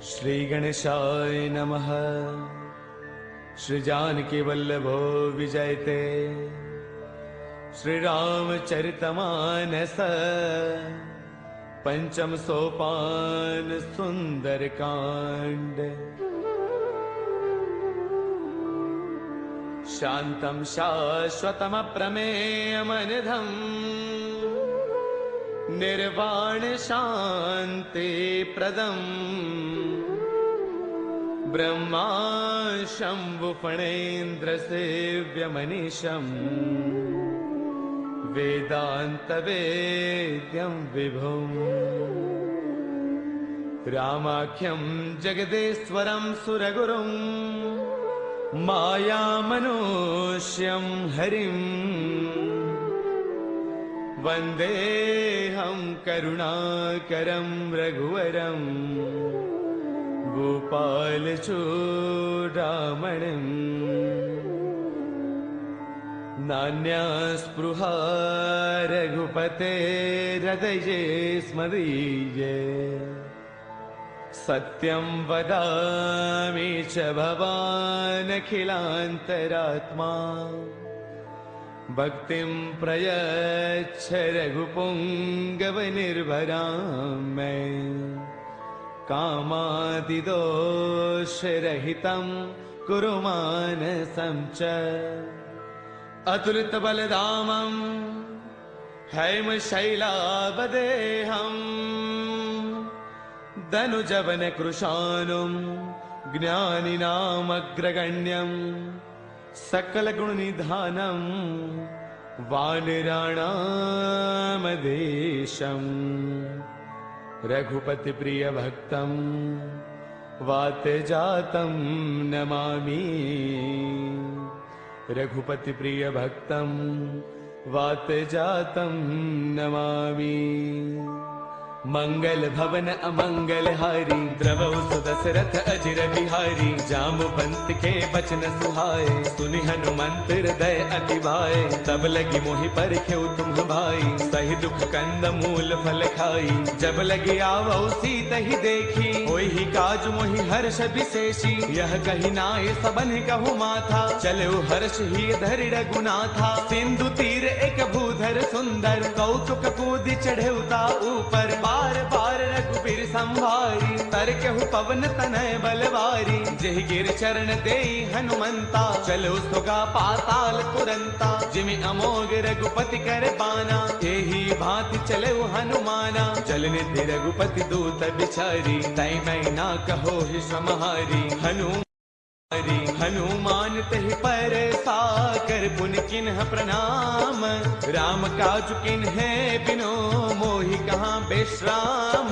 श्री गणेशाय नमः। श्री जानकी वल्लभो विजयते। श्री रामचरितमानस पंचम सोपान सुंदर कांड। शांतं शाश्वतम प्रमेयमनिधम् निर्वाण शांति प्रदम् ब्रह्मा शंभु फणेन्द्र सेव्यमनीशम् वेदांत वेद्यं विभुम् रामाख्यं जगदेश्वरं सुरगुरुं मायामनुष्यं हरिं वन्देऽहं करुणाकरं रघुवरं गोपालचूडामणिम्। नान्यास्पृहा रघुपतेर्हृदये स्मदीये। सत्यं वदामि च भवानखिलान्तरात्मा। भक्तिं प्रयच्छ रघुपुङ्गवनिर्भरां मे। कामादिदोषरहितं कुरु मानसं च। अतुलितबलधामं हैमशैलावदेहम् धनुजवनकृशानुं ज्ञानिनामग्रगण्यं सकलगुणनिधानं वानराणामधीशम्। रघुपतिप्रियभक्तं वातजातं नमामि। रघुपतिप्रियभक्तं वातजातं नमामि। मंगल भवन अमंगल हारी द्रवौ सुदशरथ अजिर बिहारी। जाम्बुवंत के बचन सुहाए सुनि हनुमंत हृदय अति भाए। तब लगी मोहि परखेउ तुम भाई सही दुख कंद मूल फल खाई। जब लगी आवौ सीता ही देखी होई ही काज मोहि हर्ष विशेषी। यह कही नाय सबन कहु माथा चलो हर्ष ही धरि रघुनाथा। सिंधु तीर एक भूधर सुंदर कौतुक कूदि चढ़ेउता ऊपर। बार बार रघुबीर संभारी तरकेहु पवन तनय बलवारी। जेहि गिर चरण देई हनुमंता चलो सुगा पाताल तुरंता। जिमि अमोघ रघुपति कर बाना एही भांति चले हनुमाना। जल निधि रघुपति दूत बिचारी तै मैं ना कहो ही समहारी। हनुमान तहि पर साकर पुनि किन्ह प्रणाम। राम काज किन्हे बिनो मोहि कहाँ विश्राम।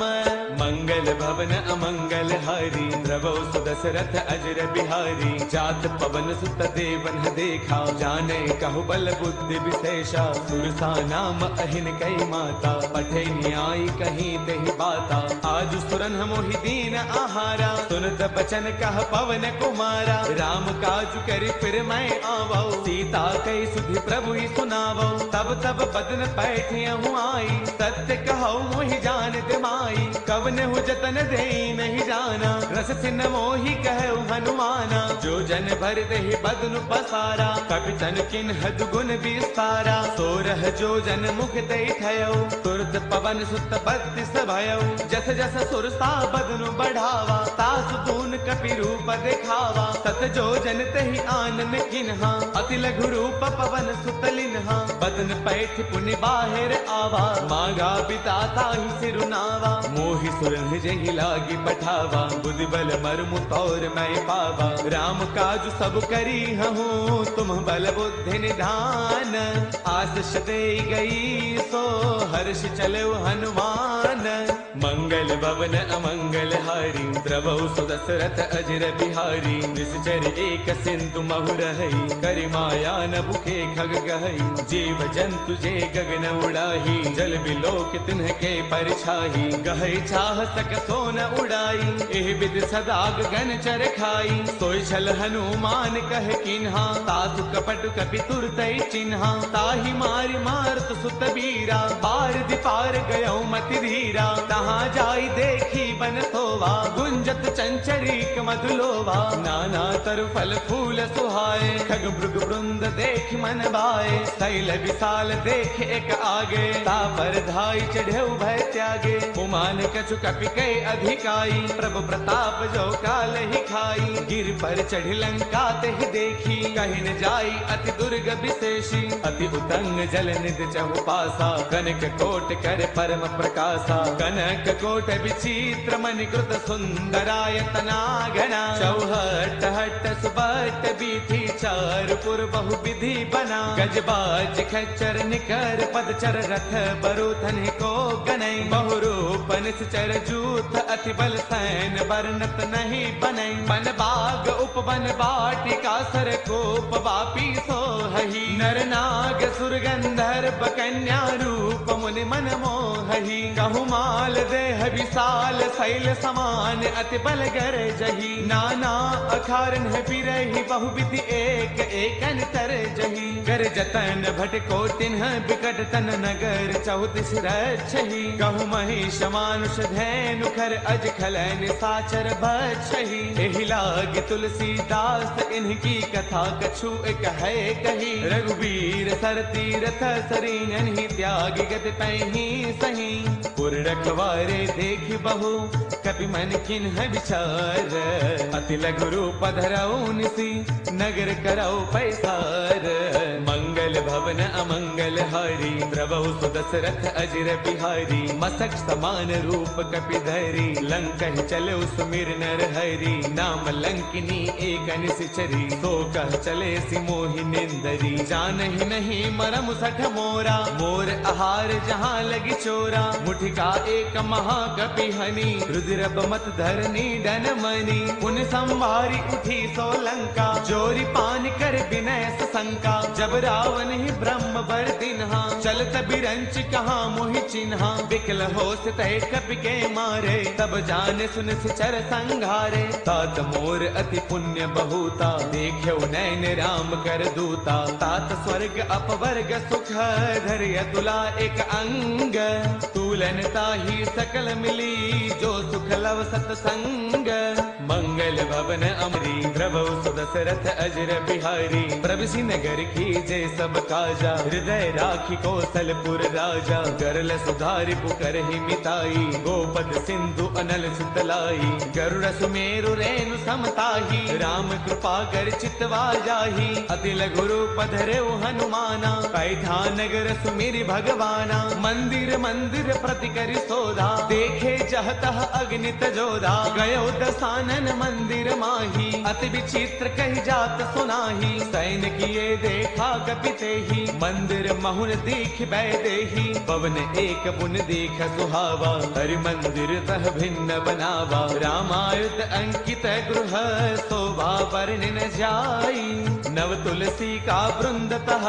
मंगल भवन अमंगल हारी द्रवौ सुदशरथ अजर बिहारी। जात पवन सुत देवन देखा जाने कहु बल बुद्धि विशेषा। सुरसा नाम अहिन कई माता पठे न्याय कहीं तेहि बाता। आज सुरन मोहि दीन आहारा सुनत बचन कह पवन कुमारा। राम काज करि फिर मैं आवौ सीता कई सुधि प्रभु ही सुनावौ। तब तब बदन पैठियहु आई सत्य कहौ मोहि जान माई। कवन हु जतन देई नहीं जाना रस सिन मोहि कहु हनुमाना। जो जन भर देहि बदनु पसारा कपि तन किन्ह दुगुन विस्तारा। सोरह जो जन मुख देई थयौ तुरत पवन सुत बत्तीस भयौ। जस जस सुरसा बदनु बढ़ावा तासु तून कपि रूप देखावा। सत जो जन तेहि आनन किन्हा अति लघु रूप पवन सुत लिन्हा। बदन पैठ पुनि बाहिर आवा मांगा पिता ताहि सिरुनावा। मोहि सुरन जेहि लागी पठावा बुद्धि बल मर्मु तौर मैं पावा। राम काज सब करी हूँ तुम बल बुद्धि निधान। आशीष दे गई सो हर्ष चलो हनुमान। मंगल भवन अमंगल हारी द्रवौ सुदशरथ अजर बिहारी निश्चर एक सिंधु महु रही करि माया न बुखे खग गहई जीव जंतु जे गगन उड़ाही जल बिलोक तिन्ह के परछाही गहई चाह सक सोन उड़ाई एह विद सदा गगन चर खाई सोई छल हनुमान कह किन्हा तासु कपट कपि तुरतई चिन्हा ताहि मारि मारत सुत बीरा पार दिपार गयो मति धीरा तहाँ जाई देखी बन सोवा गुंजत चंचरीक मधुलोवा नाना तरु फल फूल सुहाए खग मृग वृंद देख मन भाए शैल विशाल देख एक आगे ता पर धाई चढ़े भय त्यागे उमान कछु कपि कई अधिकाई प्रभु प्रताप जो काल ही खाई गिर पर चढ़ लंका तेह देखी कहीं न जाई अति दुर्ग विशेषी अति उतंग जल निध चहु पासा कनक कोट कर परम प्रकाशा कनक कोट विचित्र मणिकृत सुंदरायतना घना चौहट हट सुबट बीथी चार पुर बहु विधि बना गजबाज खच्चर निकर पदचर रथ बरुथन को गनई बहुरूप निश्चर जूथ अति बल सैन बरनत नहीं बनई बन बाग उपवन बाटिका सर कोप वापी सोहही नर नाग सुर गंधर्व कन्या रूप मुनि मन मोहही कहु माल देह विशाल शैल समान अति बल गर जही नाना अखारन बिरही बहुविधि एक एकन तर जही कर जतन भट को तिन्ह बिकट तन नगर चौतिस रक्षही कहु महिष मानुष धैनु खर अज खलन साचर बछही एहि लाग तुलसीदास इनकी कथा कछु एक है कही रघुवीर सर तीरथ सरीन ही त्याग गत तहि सही पुर रखवारे देख बहु कपि मन किन्ह विचार अति लघु रूप धरऊ निसी नगर करऊ पैसार मंगल भवन अमंगल हारी द्रवहु सुदशरथ अजर बिहारी मसक समान रूप कपि धरी लंका चले सुमिर नर हरि नाम लंकिनी एक निश्चरी सो कह चले सि मोहि निंदरी जानहि नहीं मरम सठ मोरा मोर आहार जहाँ लगी चोरा मुठिका एक महाकपि हनी रुद्र मत धरनी डन मनी उन संभारी उठी सो लंका जोरी पान कर विनय शंका जब रावण ही ब्रह्म बर दिन्हा चलत बिरंच कहाँ मोहि चिन्हा बिकल होश तय कपि के मारे तब जाने सुन सिचर संघारे तात मोर अति पुण्य बहुता देख्यो नैन राम कर दूता तात स्वर्ग अपवर्ग सुख धर्य तुला एक अंग तूलन ताही सकल मिली जो सुख लव सतसंग मंगल भवन अमरी द्रवौ सुदशरथ अजर बिहारी प्रभुसी नगर की जय सब काजा हृदय राखी कौशलपुर राजा गरल सुधारि पुकर ही मिताई गोपद सिंधु अनल सुतलाई गरुड़ सुमेरु रेणु समताही राम कृपा कर चितवा जाही अति लघु रूप धरेउ हनुमाना पैठा नगर सुमिरि भगवाना मंदिर मंदिर प्रति करि सोधा देखे जहतः अग्नित जोधा गयो दसानन मंदिर माही अति विचित्र कही जात सुनाही सैन किए देखा कपिते ही मंदिर महुन दीख बैदेही पवन एक बुन दीख सुहावा हरि मंदिर तह भिन्न बनावा रामायुध अंकित गृह शोभा वर्णि न जाई नव तुलसी का वृंद तह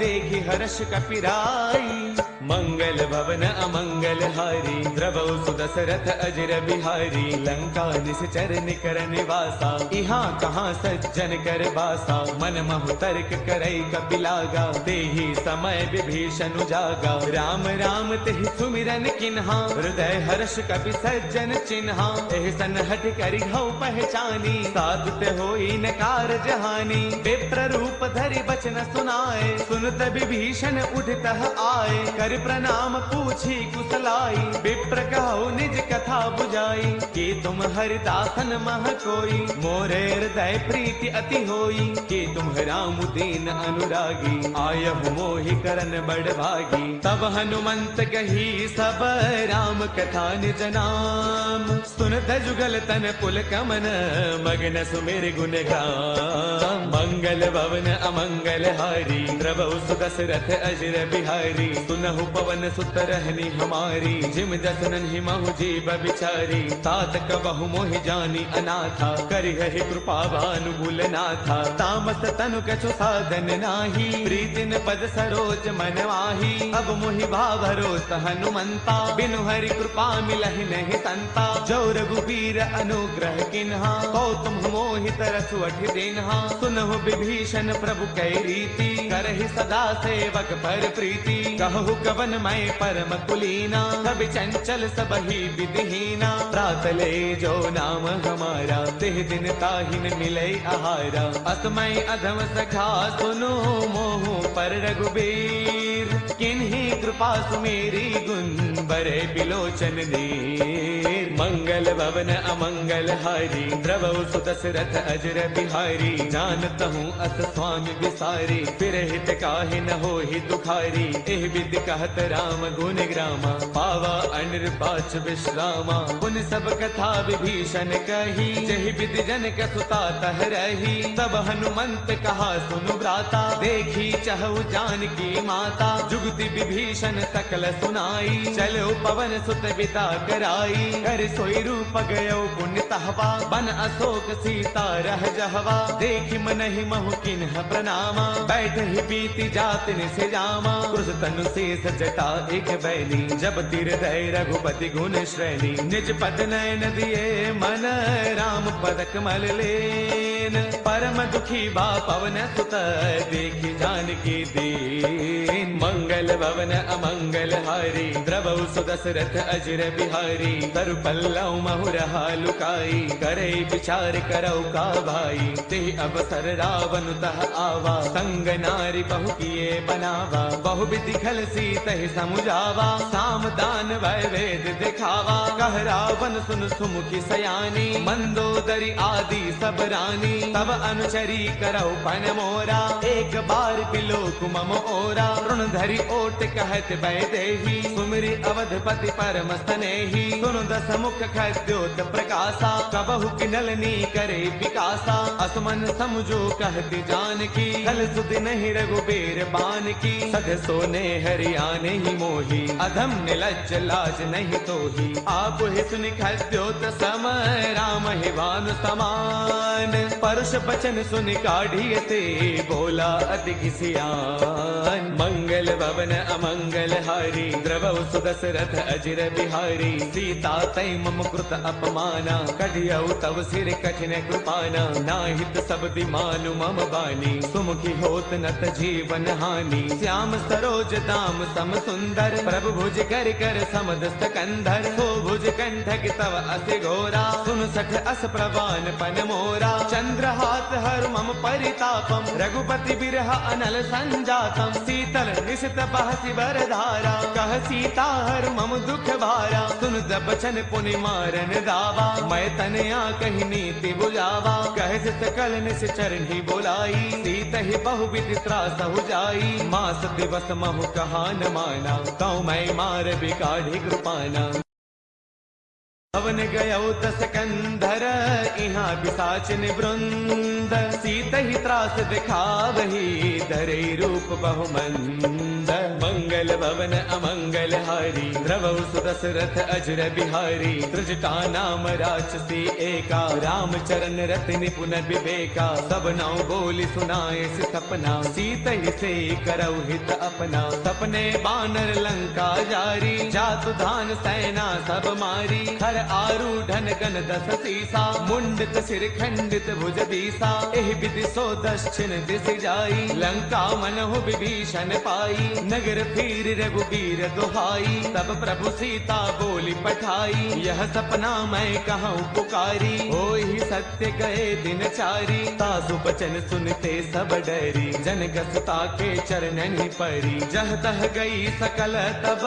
देखी हर्ष कपिराई मंगल भवन अमंगल हारी द्रवौ सुदशरथ अजर बिहारी लंका निश्चर निकर निवासा यहाँ कहाँ सज्जन कर बासा मन महु तर्क करई कपिलागा तेहि समय विभीषण जागा राम राम तेहि सुमिरन किन्हा हृदय हर्ष कपि सज्जन चिन्हा एह सन हठ करि हऊ पहचानी साधुत होई नकार जहानी विप्र रूप धरि बचन सुनाए सुनत विभीषण उठतः आए कर प्रणाम पूछी कुशलाई विप्र कहो निज कथा बुझाई कि तुम हरिदासन मह कोई मोरे हृदय प्रीति अति होई कि तुम राम दीन अनुरागी आयहु मोहि करन बड़ भागी तब हनुमंत कही सब राम कथा निज नाम सुनत जुगल तन पुल कमन मगन सुमिर गुण गाम मंगल भवन अमंगल हारी द्रवौ सुदशरथ अजर बिहारी सुनहु कहो पवन सुत रहनी हमारी, जिम जसनन ही महु जीव बिचारी। तात कबहु मोहि जानी अनाथा, करि है कृपा भानुगुल नाथा। तामस तनु कछु साधन नाही, प्रीतिन पद सरोज मन माही। अब मोहि भाभरोस हनुमंता, बिनु हरि कृपा मिलहि नहीं संता। जो रघुबीर अनुग्रह किन्हा, तो तुम मोहि तरसु अठि दिन्हा। सुनहु विभीषण प्रभु कै रीति, करहि सदा सेवक पर प्रीति। कहु कवन मैं परम कुलीना, सब चंचल सबहि विधिहीना। प्रातले जो नाम हमारा, तिह दिन ताहिन मिलै आहारा। असमय अधम सखा सुनो, मोहु पर रघुबीर। किन्ही कृपा सुमेरी, गुण बरे बिलोचन नीर। मंगल भवन अमंगल हारी, द्रवहु सुत दशरथ अजर बिहारी। जानत हूँ अस स्वामी विसारी, फिर हित काहे न होहि दुखारी। एह विधि कहत राम गुण ग्रामा, पावा अनिर्वाच विश्रामा। पुन सब कथा विभीषण कही, जहि विधि जनक सुता तह रही। तब हनुमंत कहा सुनु भ्राता, देखी चहु जानकी माता। जुगति विभीषण सकल सुनाई, चलो पवन सुत बिदा कराई। कर सोई रूप गयो पुण्य तहवा, बन अशोक सीता रह जहवा। देखि मनहि महु किन्ह प्रणामा, बैठ ही बीती जात निसे जामा। क्रुश तनु शेष जटा एक बैली, जब तिर दय रघुपति गुण श्रेणी। निज पद नयन दिए मन, राम पद कमल लेन। परम दुखी बा पवन सुत, देखि जानकी दीन। मंगल भवन अमंगल हारी, द्रवहु सुदशरथ अजर बिहारी। तरु पल्लव महु रहा लुकाई, करे विचार करौ का भाई। ते अवसर रावण तह आवा, संग नारी बहु किए बनावा। बहु विधि खल सीतहि समुझावा, साम दान वै वेद दिखावा। कह रावण सुन सुमुखी सयानी, मंदोदरी आदि सब रानी। तब अनुचरी करौ पन मोरा, एक बार बिलोक मम ओरा। ऋण धरि ओट कहत वैदेही, सुमिरि अवधपति परम स्नेही। सुनु दस मुख खद्योत प्रकाशा, कबहु किनलनी करे विकासा। असमन समझो कहती जानकी, कल सुधि नहीं रघुबीर बान की। सध सोने हरियाने ही मोही, अधम निलज्ज लाज नहीं तोही। आप ही सुनि खद्योत सम, राम ही भानु समान। परुष बचन सुनि काढ़िय से, बोला अति किसियान। मंगल भवन अमंगल हारी, द्रवहु सुदशरथ अजर बिहारी। सीता तै मम कृत अपमाना, कढ़ियौ तव सिर कठिन कृपाना। नाहित शब्दि मानु मम बानी, सुमुखी होत नत जीवन हानि। श्याम सरोज दाम सम सुंदर, प्रभु भुज कर कर समदस्त कंधर। सो भुज कंठक तव अति घोरा, सुन सठ अस प्रवान पन मोरा। चंद्रहास हर मम परितापम, रघुपति बिरह अनल संजातम। शीतल निशित बहसि बरधारा, कह सीता हर मम दुख भारा। सुन बचन पुनि मारन दावा, मैं तनया कही नीति बुझावा। कह सकल निस चरणी बुलाई, सीत ही बहु विधि त्रास हो जाई। मास दिवस महु कहा न माना, कौ मैं मार बिकाढ़ी कृपाना। पवन गयो दस कंधर, इहाँ पिशाचिन वृंद। सीत ही त्रास दिखावही, धरे रूप बहुमंद। मंगल भवन अमंगल हारी, द्रवहु सुदशरथ अजर बिहारी। त्रिजटा नाम राक्षसी एका, राम चरण रति निपुण विवेका। सब नाउ बोली सुनाए से सपना, सीत ही से करौ हित अपना। सपने बानर लंका जारी, जातु धान सेना सब मारी। खर आरूढ़न गण दस सीसा, मुंडित सिर खंडित भुज दीसा। एह विधि सो दक्षिण दिस जाई, लंका मनहु विभीषण पाई। नगर फिर रघुबीर दुहाई, तब प्रभु सीता बोली पठाई। यह सपना मैं कहूँ पुकारी, होई सत्य गए दिन चारी। तासु बचन सुनते सब डरी, जनक सुता के चरणन परी। जह तह गई सकल तब,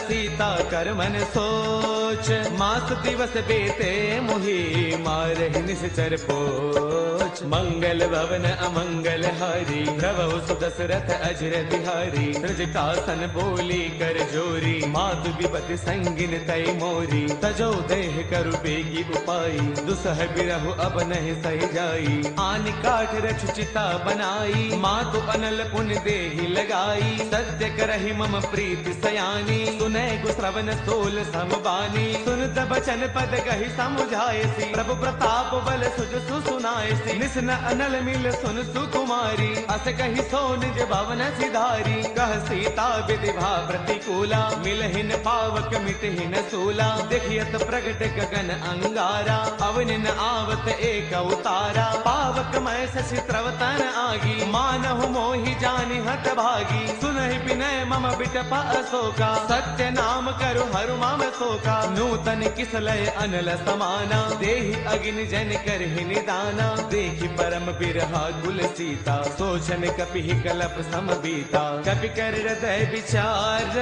सीता कर मन सोच। मास दिवस बेते मुहि, मार रही निश्चर पोच। मंगल भवन अमंगल हारी, द्रवहु सुदशरथ अजर बिहारी। त्रिजटासन बोली कर जोरी, मातु विपति संगिन तय मोरी। तजो देह करु बेगी उपाई, दुसह बिरहु अब नहीं सही जाई। आन काठ रच चिता बनाई, मातु अनल पुन देहि लगाई। सत्य करहि मम प्रीति सयानी, सुनै गु श्रवण सोल समबानी। सुनत बचन पद कहि समुझायसी, प्रभु प्रताप बल सुज सुनायसी। निसन अनल मिल सुन सुकुमारी, अस कहि सो निज भवन सिधारी। कह सीता विधि भा प्रतिकूला, मिलहिन पावक मिटहिन सूला। देखियत प्रगट गगन अंगारा, अवनि न आवत एक उतारा। पावक मैं शशि त्रवतन आगी, मानहु मोहि जानि हत भागी। सुनहि विनय मम बिटप अशोका, सत्य नाम करु हरु मम शोका। नूतन किसलय अनल समाना, देहि अग्नि जन करहि निदाना। देखि परम बिरहा कुल सीता, सोचन कपिहि कलप सम बीता। कपि कर हृदय विचार,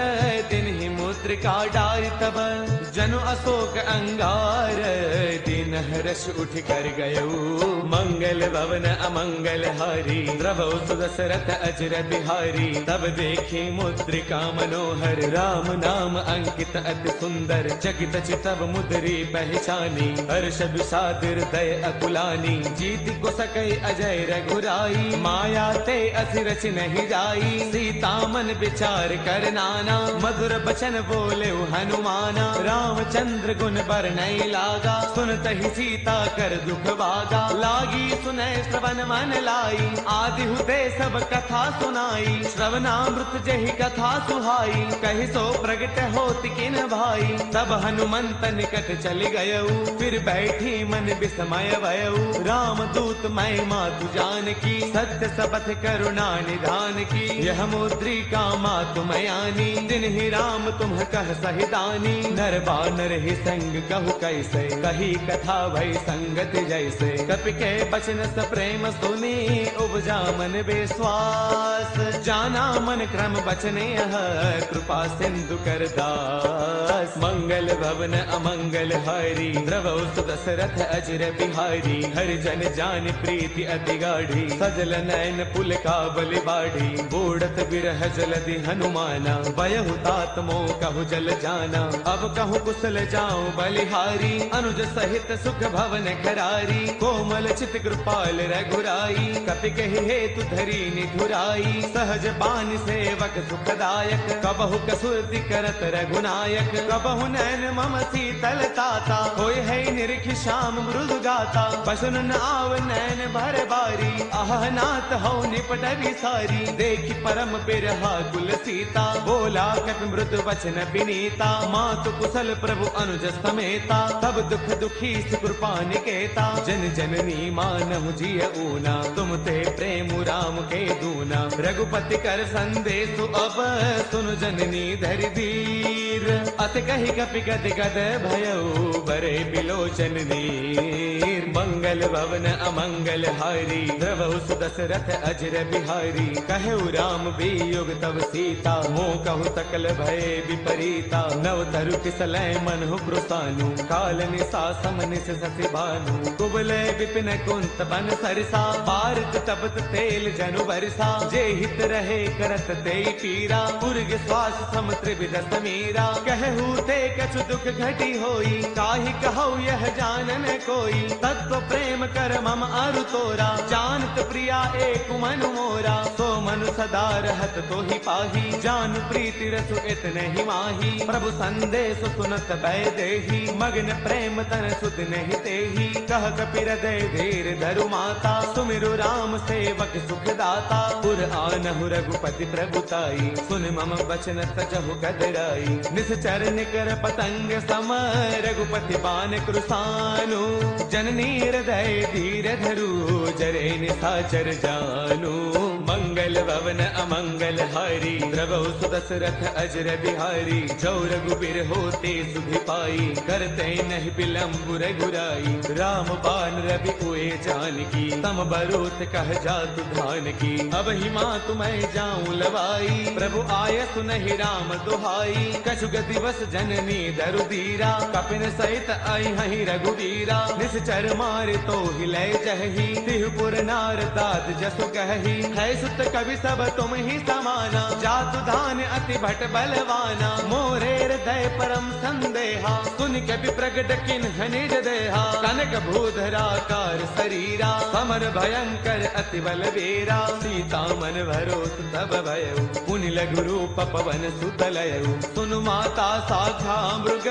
तिन्हि मुद्रिका डारि तब। जनु अशोक अंगार, दिन हर्ष उठ कर गयऊ। मंगल भवन अमंगल हारी, द्रवहु सुदशरथ अजर बिहारी। तब देखी मुद्रिका मनोहर, राम नाम अंकित अति सुंदर। चकित चितव मुद्री पहचानी, हर्ष विषाद हृदय अकुलानी। जीत को सकई अजय रघुराई, माया ते असि रच नहीं जाई। सीता मन विचार कर नाना, मधुर बचन बोले हनुमाना। रामचंद्र गुण बरनई लागा, सुनत ही सीता कर दुख भागा। लागी सुनय श्रवण मन लाई, आदि हुते सब कथा सुनाई। श्रवणामृत जहि कथा सुहाई, कहि सो प्रगट होति किन भाई। तब हनुमंत निकट चल गयऊ, फिर बैठी मन विस्मय भयऊ। राम दूत मैं मातु जानकी, सत्य सबथ करुणा निधान की। यह मुद्रिका मातु मयानी, तिन्हि राम तुम कह सहिदानी। नर बानर ही संग कहु कैसे, कही कथा भई संगत जैसे। कपि के बचन स प्रेम सुनी, उपजा मन विश्वास। जाना मन क्रम बचने यह, कृपा सिंधु कर दास। मंगल भवन अमंगल हारी, द्रवहु सुदशरथ अजर बिहारी। हरि जन जान प्रीति अति गाढ़ी, सजल नयन पुलकावल बाढ़ी। बूढ़त बिरह जलधि हनुमाना, बयहु तात मोह कहु जल जाना। अब कहूँ कुशल जाऊं बलिहारी, अनुज सहित सुख भवन खरारी। कोमल चित कृपाल रघुराई, कपि कहि हेतु धरी निधुराई। सहज बानी सेवक सुखदायक, कबहु कसुरति करत रघुनायक। कबहु नैन मम शीतल ताता, होय है निरखि श्याम मृदु गाता। बसुन न आव नैन भर बारी, आह नाथ हो निपट विसारी। देखि परम बिरहा कुल सीता, बोला कपि मृदु वचन विनीता। मातु कुशल प्रभु अनुज समेता, तब दुख दुखी कृपा निकेता। जन जननी मानहु जिय ऊना, तुम ते प्रेम राम के दूना। रघुपति कर संदेशु अब, सुनु जननी धरि धीर। अत कहि कपि गद गद भयऊ, बरे बिलोचन नीर। मंगल भवन अमंगल हारी, द्रवहु सुदशरथ अजर बिहारी। कहु राम वियोग तब सीता, मोह कहु सकल भय विपरीता। नव तरु किसलय मनहु कृसानु, काल निसा समनिस ससि भानु। कुबले विपिन कुंत बन सरसा, पारत तपत तेल जनु बरसा। जे हित रहे करत ते पीरा, उर्ग श्वास सम त्रिविध समीरा। कहू ते कछु दुख घटी होई, काहि कहु यह जानन कोई। तत्व प्रेम कर मम अरु तोरा, जानत प्रिया एक मनु मोरा। सो मनु सदा रहत तो ही पाही, जानु प्रीति रसु इतने ही माही। प्रभु संदेश सुनत भय देही, मग्न प्रेम तन सुध नहीं तेही। कह कपि हृदय धीर धरु माता, सुमिरु राम सेवक सुख दाता। पुर आनहु रघुपति प्रभुताई, सुन मम वचन तजहु कदराई। निश्चर निकर पतंग सम, रघुपति बान कृसानु। जननी हृदय धीर धरु, जरे निशाचर जानु। मंगल भवन अमंगल हारी, द्रवहु सुदशरथ अजर बिहारी। जो रघुबीर होते सुधि पाई, करते नहीं विलंब रघुराई। राम बान रवि उए जानकी, तम बरोत कह जातु धान की। अब ही माँ तुम्हें जाऊं लवाई, प्रभु आय सुनहि राम दुहाई। कछु गति बस जननी दरु दीरा, कपिन सहित आई हहि रघुवीरा। निश्चर निश्चर मारे तो हिले जही, तिहुपुर नार दाद जसु कही, है सुत कवि सब तुम ही समाना, जातु धान अति भट बलवाना, मोरे हृदय परम संदेहा, सुन कवि प्रगट किन्ह निज देहा, कनक भूधराकार शरीरा, समर भयंकर अति बलवीरा, सीता मन भरोस तब भयउ, पुनि लघु रूप पवन सुत लयउ, सुनु माता शाखा मृग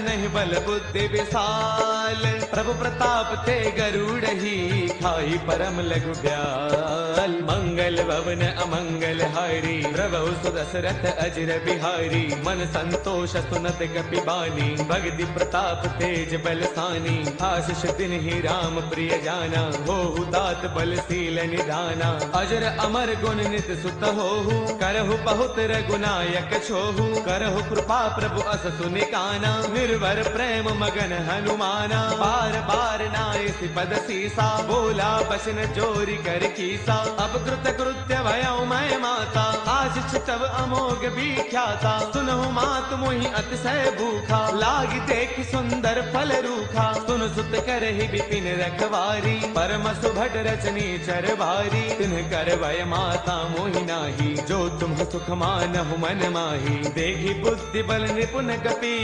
नहीं बल बुद्धि विशाल, प्रभु प्रताप ते गरुड़ही, खाई परम लघु ब्याल, मंगल भवन अमंगल हारी, प्रभु सुदशरथ अजर बिहारी, मन संतोष सुनत कपि बानी, भगति प्रताप तेज बलसानी, आशीष दिन ही राम प्रिय जाना, होहु तात बलशील निधाना, अजर अमर गुण नित सुत होहु, करहु बहुत रघुनायक छोहु, करहु कृपा प्रभु अस सुनिकाना, निर्भर प्रेम मगन हनुमाना, बार बार नाय पद सीसा, बोला बसन जोरी कर कीसा, अब कृत कृत्य भयउ मैं माता, आशीष तब अमोघ विख्याता, सुनहु मात मोहि अतिशय भूखा, लागी देख सुंदर फल रूखा, सुन सुत करहि विपिन रखवारी, परम सुभट रचनी चर भारी, तिन्ह कर भय माता मोहि नाही, जो तुम सुख मानहु मन माही, देखी बुद्धि बल निपुण कपि,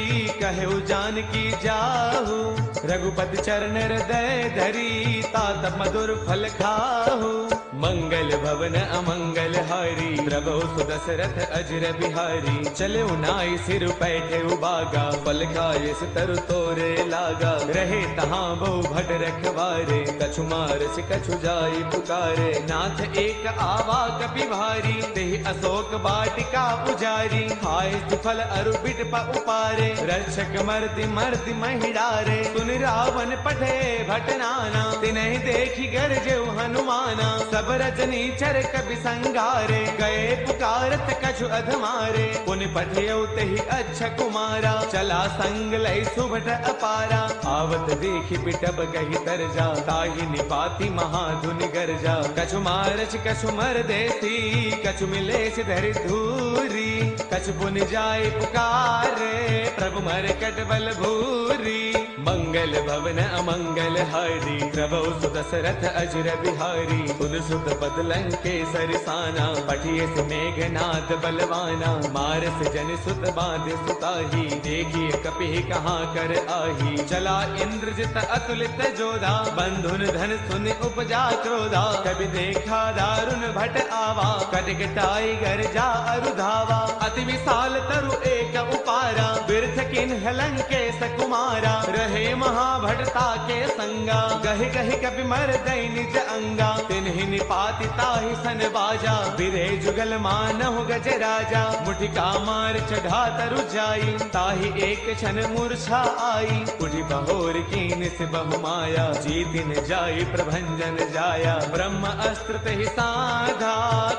कहु जानकी जाहु, रघुपति चरण हृदय धरी, तात मधुर फल खाहु, मंगल भवन अमंगल हारी, प्रभु सुदशरथ अजर बिहारी, चले नाई सिर पैठे उबागा, फल खाए तरु तोरे लागा, रहे तहाँ बहु भट रखवारे, कछु मारस कछु जाई पुकारे, नाथ एक आवा कपि भारी, तेहि अशोक वाटिका उजारी, खाए फल अरु बिट उपारे, रक्षक मर्दि मर्दि महिडारे, सुन रावण पठे भटनाना, तिन्हि देखी गरजेउ हनुमाना, सब रजनी चर कपि संगारे, गए पुकारत कछु अधमारे, पुन पठेउ तेहि अच्छा कुमारा, चला संग लय सुभट अपारा, आवत देखी बिटब गही तरजा, ताहि निपाति महाधुनि गरजा, कछु मारच कछु मर देसी, कछु मिले धरि धूरी, कछु पुन जाय पुकारे, प्रभु मरकट बल भूरी, मंगल भवन अमंगल हारी, प्रभु सुदशरथ अजर बिहारी, सुन सुत पद लंकेसर साना, पठिए से मेघनाद बलवाना, मारस जन सुत बांध सुताही, देखिए कपि कहाँ कर आही, चला इंद्रजित अतुलित जोधा, बंधुन धन सुन उपजा क्रोधा, कभी देखा दारुण भट आवा, कटकटाई गर जा अरुधावा, अति विशाल तरु एक उपारा, बिरथ किन्ह लंकेश कुमारा, रहे महाभटता के संगा, गहि गहि कपि मर गई निज अंगा, तिन्हि निपाति ताहि सन बाजा, बिरे जुगल मानहु गज राजा, मुठिका मार चढ़ा तरु जाई, ताहि एक क्षण मूर्छा आई, उठि बहोर कीन से बहु माया, जीतिन जाई प्रभंजन जाया, ब्रह्म अस्त्र तेहि साधा,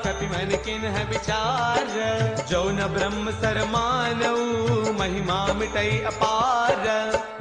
कपि मन किन्ह विचार, जो न ब्रह्म सर मानऊ, महिमा मिटई अपार,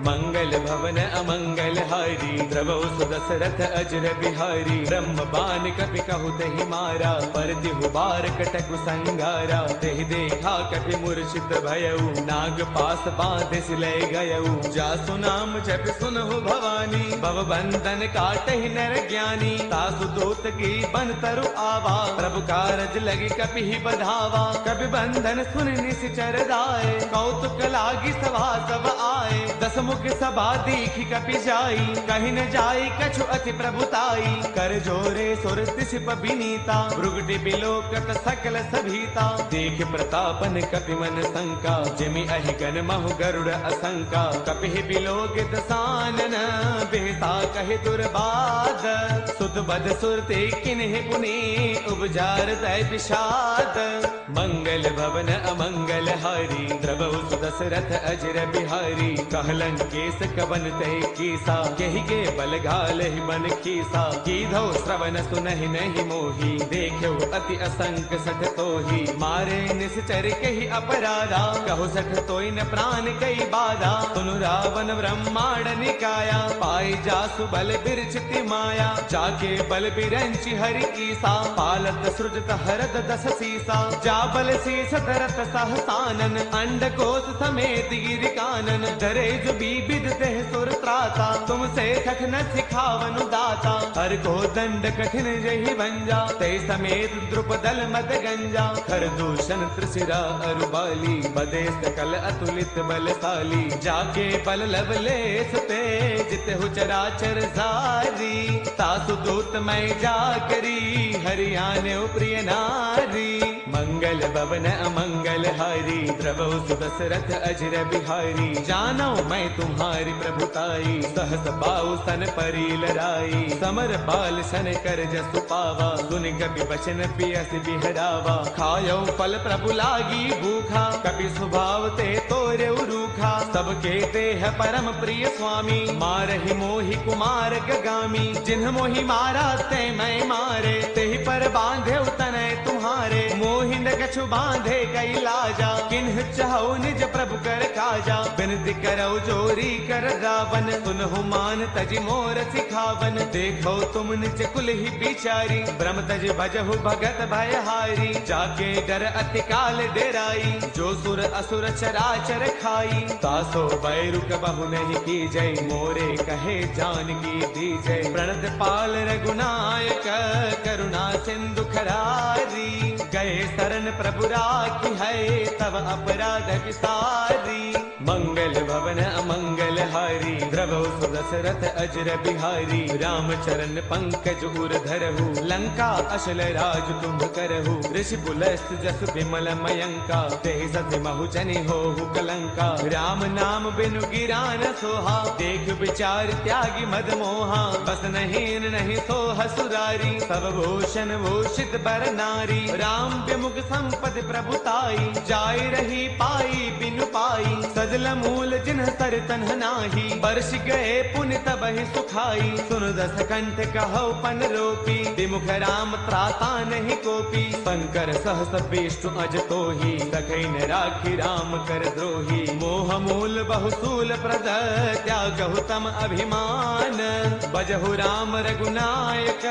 मंगल भवन अमंगल हारी, प्रभु सुदशरथ अजर बिहारी, ब्रह्म बान कपि कहु तेहि मारा, पर तिहु बार कटकु संगारा, तेहि देखा कपि मूर्छित भयउ, नाग पास बांधे सिलय गयउ, जासु नाम जपि सुनहु भवानी, भव बंधन काटहि नर ज्ञानी, तासु दूत की बन तरु आवा, प्रभु कारज लगी कपि ही बधावा, कपि बंधन सुन निश्चर दाए, कौतुक लागी सभा सब आए, दस मुख सभा दीखी कपि जाई, कहीं न जाई कछु अति प्रभुताई, कर जोरे सुर दिसिप बिनीता, भृगुटि बिलोकत सकल सभीता, देख प्रतापन कपि मन शंका, जिमि अहिगन महु गरुड़ असंका, कपि बिलोक दसानन, बेहसा कहि दुर्बाद, सुत बद सुरते किन्हि पुनि, उपजार दय विषाद, मंगल भवन अमंगल हारी, प्रभु सुदशरथ अजर बिहारी, कहलन केस कवन तय कीसा, केहि के बल घाल ही बन कीसा, कीधौ श्रवण सुनहि नहीं मोही, देखो अति असंक सठ तोही, मारे निश्चर कहि अपराधा, कहु सठ तोय न प्राण कई बाधा, सुनु रावण ब्रह्मांड निकाया, पाई जासु बल बिरचिति माया, जाके बल बिरंचि हरि ईसा, पालत सृजत हरद दस सीसा, जा बल शीस धरत सहसानन, अंडकोश समेत गिर कानन, डरे जो विविध देह सुर त्राता, तुमसे कठिन सिखावनु दाता, हर को दंड कठिन जही भंजा, ते समेत द्रुपदल मद गंजा, खर दूषण त्रिशिरा अरुबाली, बदे सकल अतुलित बलशाली, जाके बल लवलेस ते जित हो चराचर सारी, तासु दूत मैं जा करी हरियाणे प्रिय नारी, मंगल भवन अमंगल हारी, द्रवौ सुदशरथ अजर बिहारी, जानो मैं तुम्हारी प्रभुताई, सहस पाऊ सन परी लड़ाई, समर बाल सन कर जसु पावा, सुन कपि बचन पियस बिहरावा, खायो फल प्रभु लागी भूखा, कपि स्वभाव ते तोरे रूखा, सबके देह परम प्रिय स्वामी, मारहि मोहि कुमार गगामी, जिन्ह मोहि मारा ते मैं मारे, तेहि पर बांधे तनय तुम्हारे, मोहि न कछु बांधे कई लाजा, किन्ह चाहो निज प्रभु कर काजा, बिनती करो जोरी कर रावण, सुनहु मान तज मोर सिखावन, देखो तुम निज कुल ही बिचारी, ब्रह्म तज भजहु भगत भयहारी, जाके डर अति काल डेराई, जो सुर असुर चराचर खाई, तासो बैरु कबहु नहीं की जय, मोरे कहे जान की दी जय, प्रणत पाल रघुनायक करुणा सिंधु खरारी, गए शरण प्रभु राखी है तब अपराध विसारी, मंगल भवन अमंगल हारी, द्रवौ सुदशरथ अजर बिहारी, रामचरण पंकज उर धरहु, लंका अशल राज तुम्ह करहु, ऋषि पुलस्त जस विमल मयंका, ते सति महु जनि होहु कलंका, राम नाम बिनु गिरा न सोहा, देख विचार त्यागी मद मोहा, बस नहीं नहीं सोह सुरारी, सब भूषण भूषित बर नारी, राम विमुख संपद प्रभुताई, जाय रही पाई बिनु पाई, सजल मूल जिन्ह सर तन्ह नाही, बरस गए पुण्य तबहि सुखाई, सुन दस कंठ कहो पन रोपी, विमुख राम त्राता नहीं कोपी, शंकर सहस विष्णु अज तोहि, सखै न राखी राम कर द्रोही, मोह मूल बहुसूल प्रद त्यागहु तम अभिमान, बजहु राम रघुनायक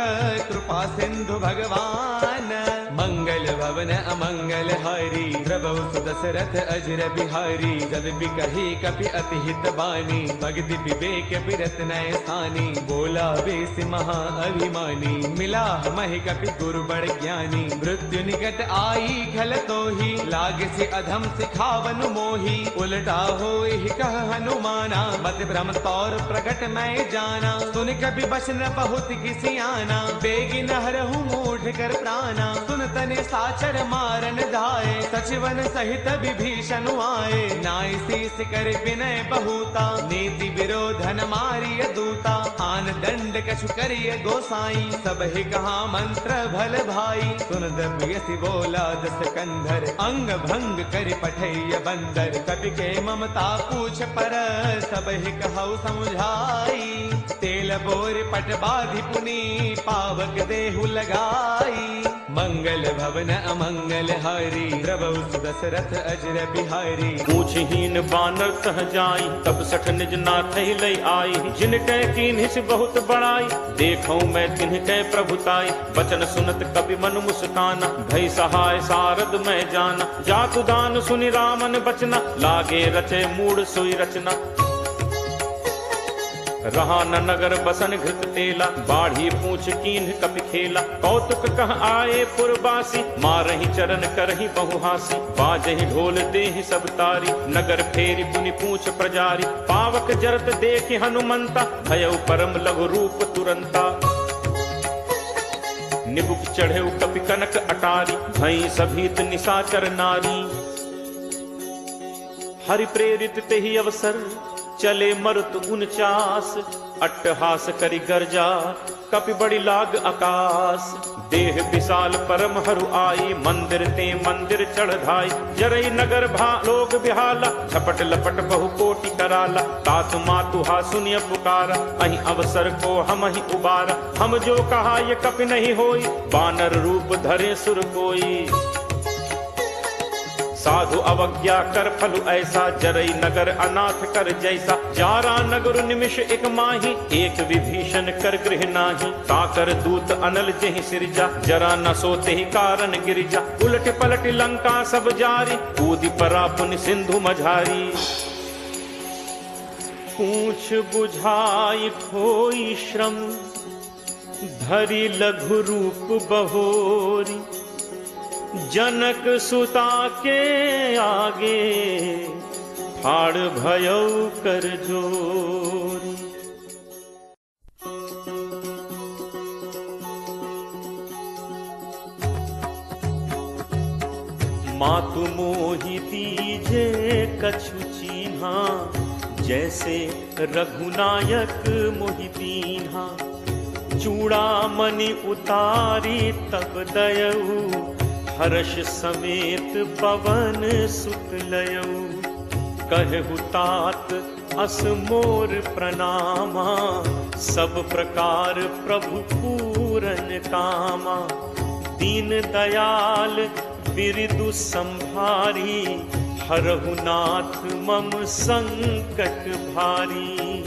कृपा सिंधु भगवान, मंगल भवन अमंगल हारी, द्रवौ सुदशरथ अजर बिहारी, जद बिकहि कपि अति हित बानी, भगति विवेक बिरत नय सानी, बोला बेस महा अभिमानी, मिला महि कपि गुरु बड़ ज्ञानी, मृत्यु निकट आई खल तोहि, लाग से अधम सिखावनु मोहि, उलटा होहि कह हनुमाना, मत भ्रम तौर प्रगट मैं जाना, सुन कपि बचन बहुत किसियाना, बेगी नहरहु मूढ़ कर प्राणा, सुन तने साचर मारन धाये, सचिवन सहित विभीषण आए, नाय शीस कर विनय बहुता, नीति विरोधन मारिय दूता, आन दंड कछु करिय गोसाई, सब ही कहा मंत्र भल भाई, सुन दमयसि बोला दस कंधर, अंग भंग कर पठैय बंदर, कपि के ममता पूछ पर, सब ही कहु समुझाई, तेल बोर पट बाधि पुनी, पावक देहु लगाई, मंगल भवन अमंगल हारी, द्रवौ सुदशरथ अजर बिहारी, पूछहीन बानर तह जाई, तब सठ निज नाथ लई आई, जिन कै कीन्हिस बहुत बड़ाई, देखौ मैं तिन्ह कै प्रभुताई, बचन सुनत कपि मन मुस्काना, भई सहाय सारद मैं जाना, जातु दान सुनि रामन बचना, लागे रचे मूढ़ सोई रचना, रहा न नगर बसन घृत तेला, बाढ़ी पूछ कीन्ह कपि खेला, कौतुक कह आए पुरबासी, मारहि चरण करहि बहुहासी, बाजहि ढोल देहि सब तारी, नगर फेरी पुनि पूछ प्रजारी, पावक जरत देखि हनुमंता, भयउ परम लघु रूप तुरंता, निबुक चढ़ेउ कपि कनक अटारी, भई सभीत निशाचर नारी, हरि प्रेरित तेहि अवसर, चले मरुत 49, अट्टहास करि गर्जा, कपि बड़ी लाग आकाश, देह विशाल परम हरु आई, मंदिर ते मंदिर चढ़ धाई, जरई नगर भा लोग बिहाला, झपट लपट बहु कोटि कराला, तातु मातु हा सुनिय पुकारा, अहि अवसर को हम ही उबारा, हम जो कहा ये कपि नहीं होई, बानर रूप धरे सुर कोई, साधु अवज्ञा कर फल ऐसा, जरई नगर अनाथ कर जैसा। जारा नगर निमिष एक माही, एक विभीषण कर गृह नाही। ताकर दूत अनल जहि सिरजा, जरा न सोते ही कारण गिरजा। उलट पलट लंका सब जारी, कूदी परा पुन सिंधु मझारी। पूछ बुझाई खोई श्रम, धरि लघु रूप बहोरी। जनक सुता के आगे, ठाड़ भयउ कर जोरी। मातु मोहि दीजे कछु चीन्हा, जैसे रघुनायक मोहि दीन्हा। चूड़ामणि उतारी तब दयऊ, हर्ष समेत पवन सुत लयऊ। कहु तात अस मोर प्रणामा, सब प्रकार प्रभु पूरन कामा। दीन दयाल बिरदु संभारी, हरहु नाथ मम संकट भारी।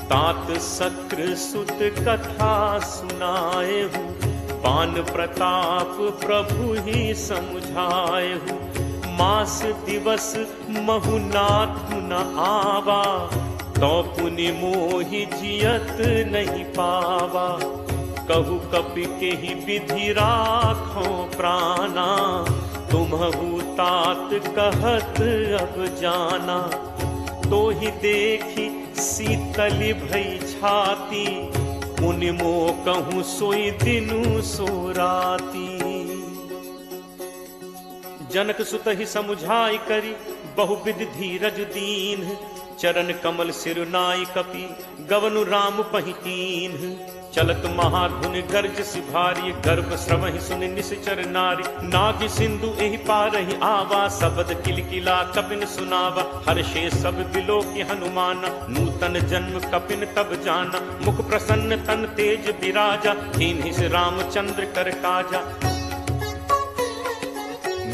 तात सक्र सुत कथा सुनाएहु, पान प्रताप प्रभु ही समुझाएहु। मास दिवस महु नाथ न आवा, तो पुनि मोहि जियत नहीं पावा। कहु कपि के ही विधि राखो प्राणा, तुम्हु तात कहत अब जाना। तो ही देखी शीतल भई छाती, मुनि मो कहूँ सोई दिनु सो राती। जनक सुत ही समुझाई करी, बहुविध धीरज दीन। चरण कमल सिरुनाई कपि, गवनु राम पहितीन। चलत महाधुन गर्ज सिभारी, गर्भ श्रवहि सुनि निश्चर नारी। नाग सिंधु एहि पारहि आवा, शब्द किलकिला कपिन सुनावा। हर्षे सब बिलोकि हनुमाना, नूतन जन्म कपिन तब जाना। मुख प्रसन्न तन तेज विराजा, दीन्हि से रामचंद्र कर काजा।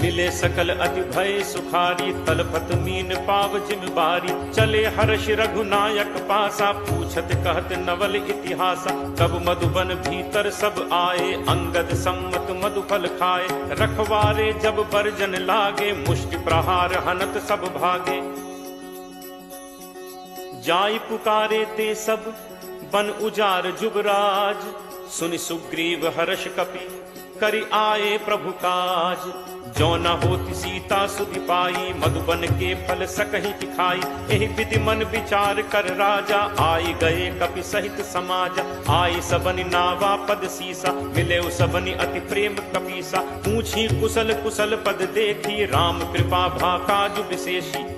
मिले सकल अति भय सुखारी, तलपत मीन पाव जिम बारी। चले हर्ष रघुनायक पासा, पूछत कहत नवल इतिहासा। तब मधुबन भीतर सब आए, अंगद सम्मत मधुफल खाए। रखवारे जब बरजन लागे, मुष्टि प्रहार हनत सब भागे। जाई पुकारे ते सब, बन उजार जुबराज। सुनि सुग्रीव हर्ष कपि, करि आए प्रभु काज। जो न होती सीता सुधि पाई, मधुबन के फल सकहि खाई। एहि विधि मन विचार कर राजा, आई गए कपि सहित समाजा। आई सबनि नावा पद सीसा, मिले सबनि अति प्रेम कपीसा। पूछी कुशल कुशल पद देखी, राम कृपा भा काजु विशेषी।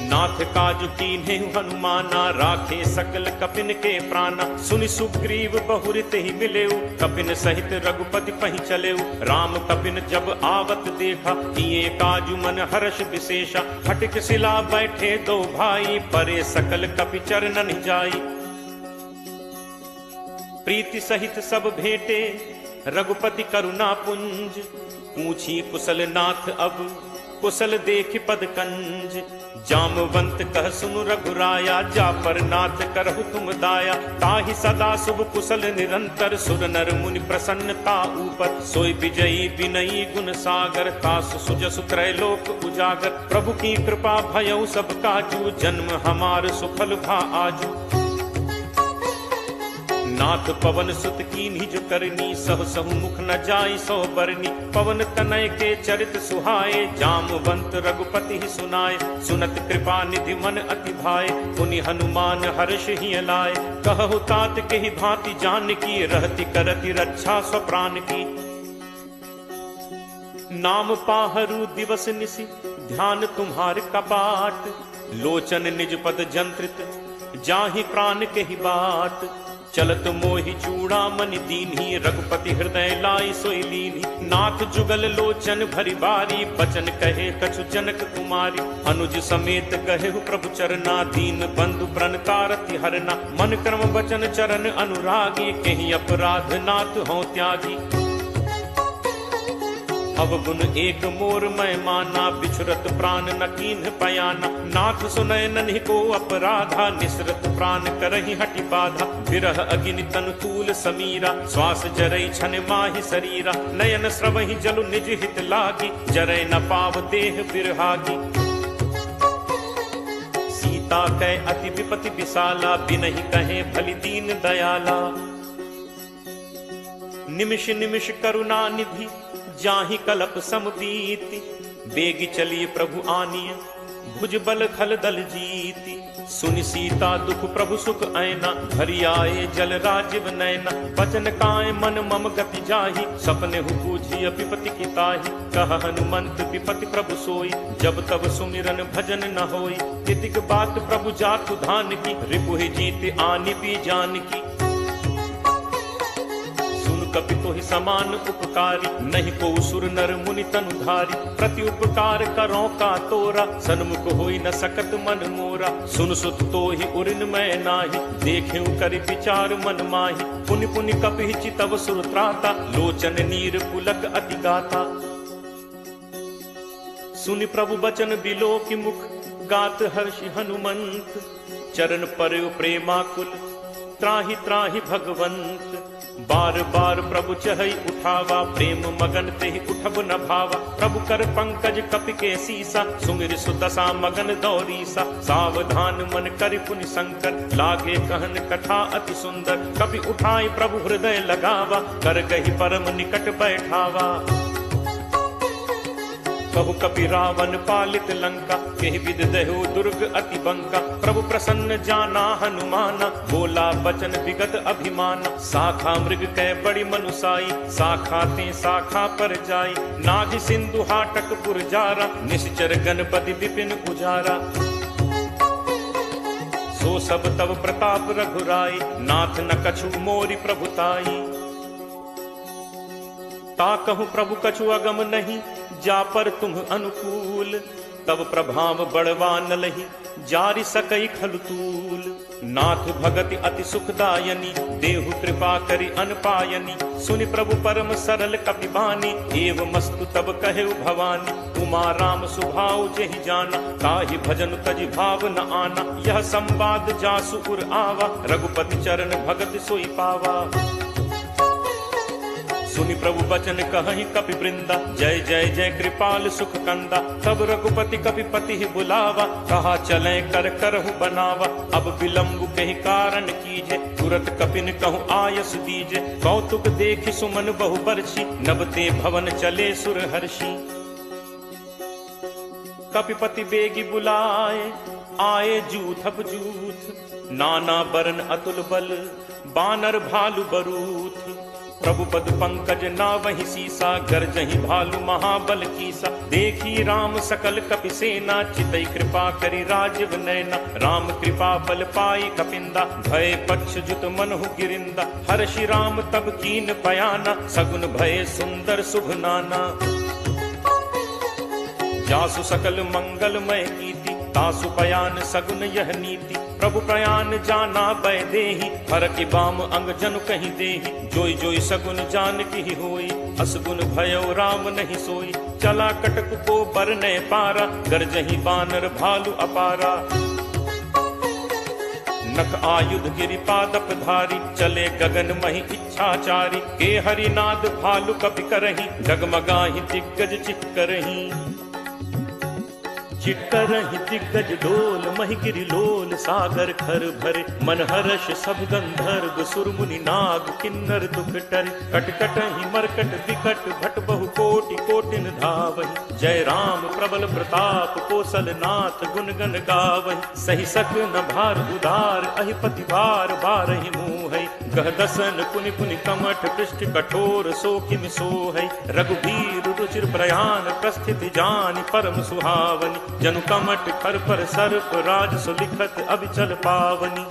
नाथ काजु कीन्हे हनुमाना, राखे सकल कपिन के प्राणा। सुनि सुग्रीव बहुरित ही मिलेउ, कपिन सहित रघुपति पहि चलेउ। राम कपिन जब आवत देखा, किए काजु मन हर्ष विशेषा। हटिक शिला बैठे दो भाई, परे सकल कपि चरणन जाई। प्रीति सहित सब भेंटे, रघुपति करुणा पुंज। पूछी कुशल नाथ अब, कुशल देख पद कंज। जामवंत कह सुनु रघुराया, जा पर नाथ करहु तुम दाया। ताहि सदा शुभ कुशल निरंतर, सुर नर मुनि प्रसन्नता ऊपर। सोई विजयी विनयी गुण सागर, तासु सुजसु त्रैलोक उजागर। प्रभु की कृपा भयउ सब काजू, जन्म हमार सुफल भा आजू। नाथ पवन सुत कीन्ही जो करनी, सह सहु मुख न जाई सो बरनी। पवन तनय के चरित सुहाए, जामवंत रघुपति ही सुनाए। सुनत कृपा निधि मन अति भाए, पुनि हनुमान हर्ष ही लाए। कहु तात के ही भांति जान की, रहति करति रक्षा स्वप्राण की। नाम पाहरू दिवस निशि, ध्यान तुम्हार कपाट। लोचन निज पद जंत्रित, जाहि प्राण के ही बाट। चलत मोहि चूड़ामणि दीन्ही, रघुपति हृदय लाई सोई लीन्ही। नाथ जुगल लोचन भरी बारी, बचन कहे कछु जनक कुमारी। अनुज समेत कहेहु प्रभु चरना, दीन बंधु प्रण तारति हरना। मन क्रम वचन चरण अनुरागी, कहीं अपराध नाथ हो त्यागी। अवगुण एक मोर मैं माना, बिछुरत प्राण न कीन्ह पयाना। नाथ सुनय नन्हि को अपराधा, निसरत प्राण करहि हटि बाधा। विरह अग्नि तन तूल समीरा, श्वास जरई छन माहि शरीरा। नयन स्रवहि जलु निज हित लागी, जरै न पाव देह बिरहागी। सीता कै अति विपति विशाला, बिनहि कहे भली दीन दयाला। निमिष निमिष करुणा निधि, जाहि कलप समबीति। बेगी चलिए प्रभु आनिय, भुज बल खल दल जीति। सुनि सीता दुख प्रभु सुख ऐना, हरि आए जल राजीव नैना। बचन काय मन मम गति जाहि, सपने हु बूझी विपति की ताहि। कह हनुमंत विपति प्रभु सोई, जब तब सुमिरन भजन न होई। तितिक बात प्रभु जातु धान की, रिपुहि जीत आनि भी जान की। कपि तोहि समान उपकारी, नहीं को सुर नर मुनि तनुधारी। प्रति उपकार करो का तोरा, सन्मुख होई न सकत मन मोरा। सुन सुत तोहि उरिन मैं नाही, देखेउ करि विचार मन माही। पुनि पुनि कपि चितव सुर त्राता, लोचन नीर पुलक अति गाता। सुनि प्रभु बचन बिलो की मुख, गात हर्षि हनुमंत। चरण पर्यो प्रेमाकुल, त्राहि त्राहि भगवंत। बार बार प्रभु चहई उठावा, प्रेम मगन तेहि उठब न भावा। प्रभु कर पंकज कपि के सीसा, सुमिर सुदशा मगन दौरीसा। सावधान मन करि पुनि शंकर, लागे कहन कथा अति सुंदर। कपि उठाई प्रभु हृदय लगावा, कर गहि परम निकट बैठावा। कहु कपि रावण पालित लंका, केहि विद दहु दुर्ग अति बंका। प्रभु प्रसन्न जाना हनुमाना, बोला बचन विगत अभिमाना। शाखा मृग कै बड़ी मनुसाई, शाखा ते शाखा पर जाई। नाग सिंधु हाटक पुरजारा, निश्चर गणपति विपिन उजारा। सो सब तब प्रताप रघुराई, नाथ न कछु मोरि प्रभुताई। ताकहु प्रभु कछु अगम नहीं, जा पर तुम अनुकूल। तब प्रभाव बड़वा न लही, जारि सकई खलुतूल। नाथ भगति अति सुखदायनी, देहु कृपा करि अनपायनी। सुनि प्रभु परम सरल कपि बानी, एव मस्तु तब कहेउ भवानी। उमा राम सुभाउ जेहि जाना, ताहि भजन तजि भाव न आना। यह संवाद जासु उर आवा, रघुपति चरण भगत सोई पावा। सुनि प्रभु बचन कहहि कपि वृंदा, जय जय जय कृपाल सुख कंदा। तब रघुपति कपि पति बुलावा, कहा चले कर करहु बनावा। अब विलंब कहि कारण कीजे, तुरत कपिन कहु आयस दीजे। कौतुक देखि सुमन बहु बरछी, नबते भवन चले सुर हर्षि। कपिपति बेगी बुलाए, आए जूथप जूथ। नाना बरन अतुल बल, बानर भालु बरूथ। प्रभु पद पंकज नावहि सीसा, गर्जहि भालु महाबल कीसा। देखी राम सकल कपि सेना, चितई कृपा करि राजीव नैना। राम कृपा बल पाई कपिंदा, भय पक्ष जुत मनहु गिरिंदा। हर्षि राम तब कीन पयाना, सगुन भय सुंदर शुभ नाना। जासु सकल मंगलमय कीति, तासु पयान सगुन यह नीति। प्रभु प्रयान जाना बै देहि, हर की बाम अंग जनु कहीं देहि। जोई जोई सगुन जान की होई, असगुन भयो राम नहीं सोई। चला कटक को बरने पारा, गरजहि बानर भालु अपारा। नख आयुध गिरि पादप धारी, चले गगन महि इच्छाचारी। के हरिनाद भालु कपि करहि, डगमगाहि दिग्गज चिक्करहि। चिक्करहि दिग्गज डोल, महि गिरि लोल सागर खर भरे। मन हर्ष सब गंधर्व, सुर मुनि नाग किन्नर दुख टरे। कटकटहि मरकट विकट, भट बहु कोटि कोटिन धावहि। जय राम प्रबल प्रताप, कौशल नाथ गुण गण गावहि। सही सक न भार उदार, अहिपति भार बारहि मुहै। गह दसन पुनि पुनि कमठ, पृष्ठ कठोर सो किम सोहै। रघुबीर रुचिर प्रयाण, प्रस्थिति जानि परम सुहावनी। जनु कमठ खर पर सर्प, राज सुलिखत अभिचल पावनी।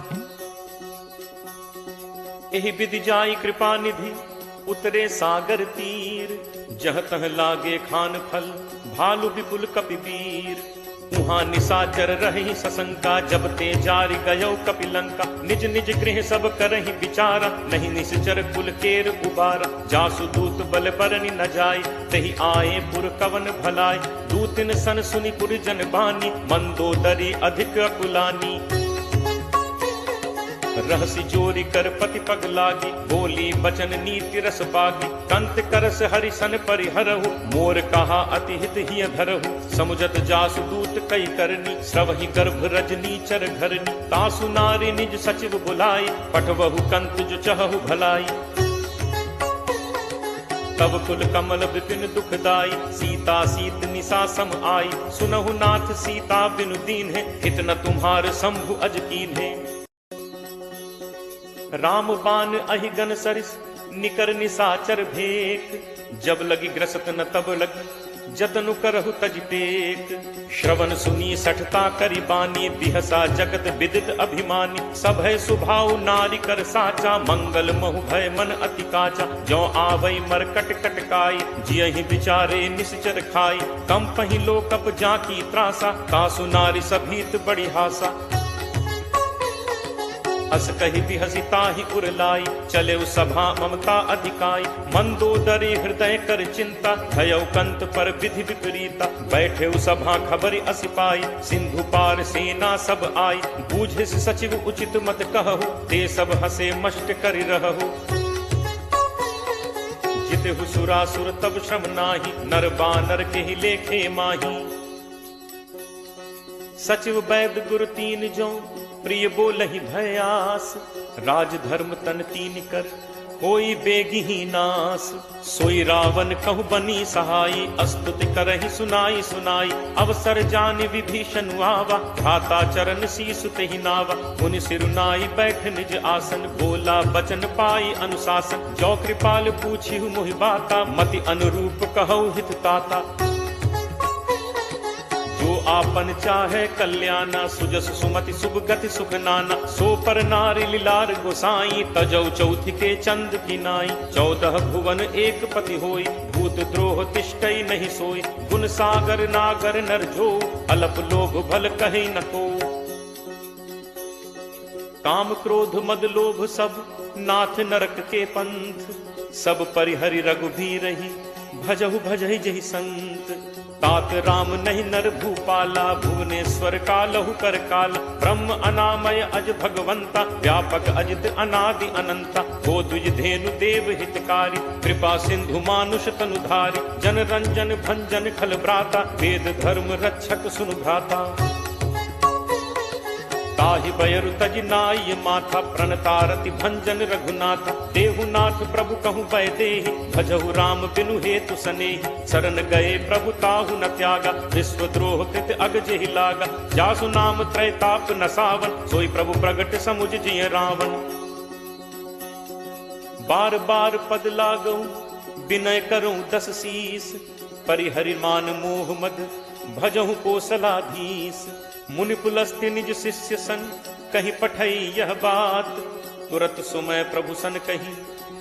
एहि विधि जाई कृपा निधि, उतरे सागर तीर। जह तह लागे खान फल, भालु विपुल कपि वीर। वहाँ निशाचर रही सशंका, जब ते जारि गयो कपिलंका। निज निज गृह सब करहि विचारा, नहीं निश्चर कुल केर उबारा। जासु दूत बल बरनि न जाय, तहि आए पुर कवन भलाय। दूतिन सन सुनि पुर जन बानी, मंदोदरी अधिक अकुलानी। रहसि जोरी कर पति पग लागी, बोली बचन नीति रस बागी। कंत करस हरिसन परिहरहु, मोर कहा अति हित हिय धरहु। समुझत जासु दूत कई करनी, श्रवहि गर्भ रजनी चर घरनी। तासु नारी निज सचिव बुलाई, पठवहु कंत जो चहु भलाई। तब कुल कमल विपिन दुखदाई, सीता सीत निशा सम आई। सुनहु नाथ सीता बिनु दीन है, हित न तुम्हार शंभु अज कीन है। राम बान अहि गन सरिस, निकर निशाचर भेक। जब लगी ग्रसत न तब लगी, जतनु करहु तज टेक। श्रवण सुनी सठता करि बानी, बिहसा जगत विदित अभिमानी। सब है सुभाव नारी कर साचा, मंगल महु भय मन अति काचा। जो आवै मरकट कटकाई, जियहि विचारे निश्चर खाई। कम पहि लोकप जाकी त्रासा, तासु नारी सभीत बड़ी हासा। अस कहि बिहसि ताहि उरलाई, चले सभा ममता अधिकाई। मंदोदरी हृदय कर चिंता, भयउ कंत पर विधि विपरीता। बैठे सभा खबरि असिपाई, सिंधु पार सेना सब आई। बूझिस सचिव उचित मत कहु, ते सब हसे मष्ट करि रहु। जितहु सुरासुर तब श्रम नाही, नर बानर केहि लेखे माही। सचिव वैद गुरु तीन जो, प्रिय बोलहि भयास। राज धर्म तन तीन कर, कोई बेगिही नास। सोई रावण कहु बनी सहाई, अस्तुति करहि सुनाई सुनाई। अवसर जान विभीषण आवा, भ्राता चरण शीसु तेहि नावा। मुनि सिरुनाई बैठ निज आसन, बोला बचन पाई अनुशासन। जो कृपाल पूछिहु मोहि बाता, मति अनुरूप कहु हित ताता। जो आपन चाहे कल्याणा, सुजस सुमति शुभ गति सुख नाना। सो पर नारी लीलार गोसाई, तजौ चौथि के चंद की नाई। 14 भुवन एक पति होई, भूत द्रोह तिष्ठई नहीं सोई। गुण सागर नागर नर जो, अलप लोभ भल कहि न को। काम क्रोध मद लोभ सब, नाथ नरक के पंथ। सब परिहरि रघुबीरहि, भजहु भजहि जहि संत। तात राम नहीं नर भूपाला, भुवनेश्वर कालहु कर काला। ब्रह्म अनामय अज भगवंता, व्यापक अजित अनादि अनंता। गो द्विज धेनु देव हितकारी, कृपा सिंधु मानुष तनुधारी। जन रंजन भंजन खल भ्राता, वेद धर्म रक्षक सुनु भ्राता। ताहि बयरु तजि नाई माथा, प्रणतारति भंजन रघुनाथा। देहुनाथ प्रभु कहु बैदेहि, भजहु राम बिनु हेतु सनेहि। शरण गए प्रभु ताहु न त्यागा, विश्वद्रोह कृत अग जेहि लागा। जासु नाम त्रैताप न सावन, सोई प्रभु प्रगट समुझ जिय रावण। बार बार पद लागऊ, विनय करऊं 10 शीस। परिहरि मान मोह मद, भजहु कोसलाधीश। मुनि पुलस्त्य निज शिष्य सन, कहीं पठई यह बात। तुरत सुमय प्रभु सन कही,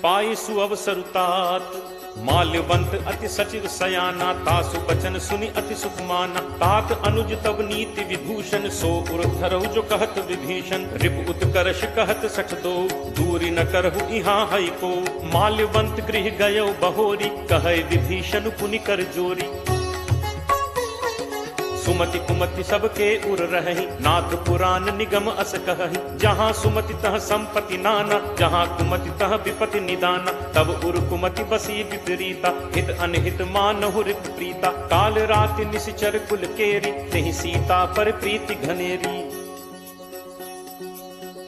पाई सुअवसर तात। माल्यवंत अति सचिव सयाना, तासु बचन सुनि अति सुख माना। तात अनुज तब नीति विभूषण, सो उर धरहु जो कहत विभीषण। रिप उत्कर्ष कहत सठ दो, दूरी न करहु इहाँ हई को। माल्यवंत गृह गयो बहोरी, कहे विभीषण पुनि कर जोरी। सुमति कुमति सबके उर रही, नाथ पुराण निगम अस कहहि। जहाँ सुमति तह संपत्ति नाना, जहाँ कुमति तह विपति निदाना। तब उर कुमति बसी विपरीता, हित अनहित मानहु रिप प्रीता। काल राति निश्चर कुल केरी, तेहि सीता पर प्रीति घनेरी।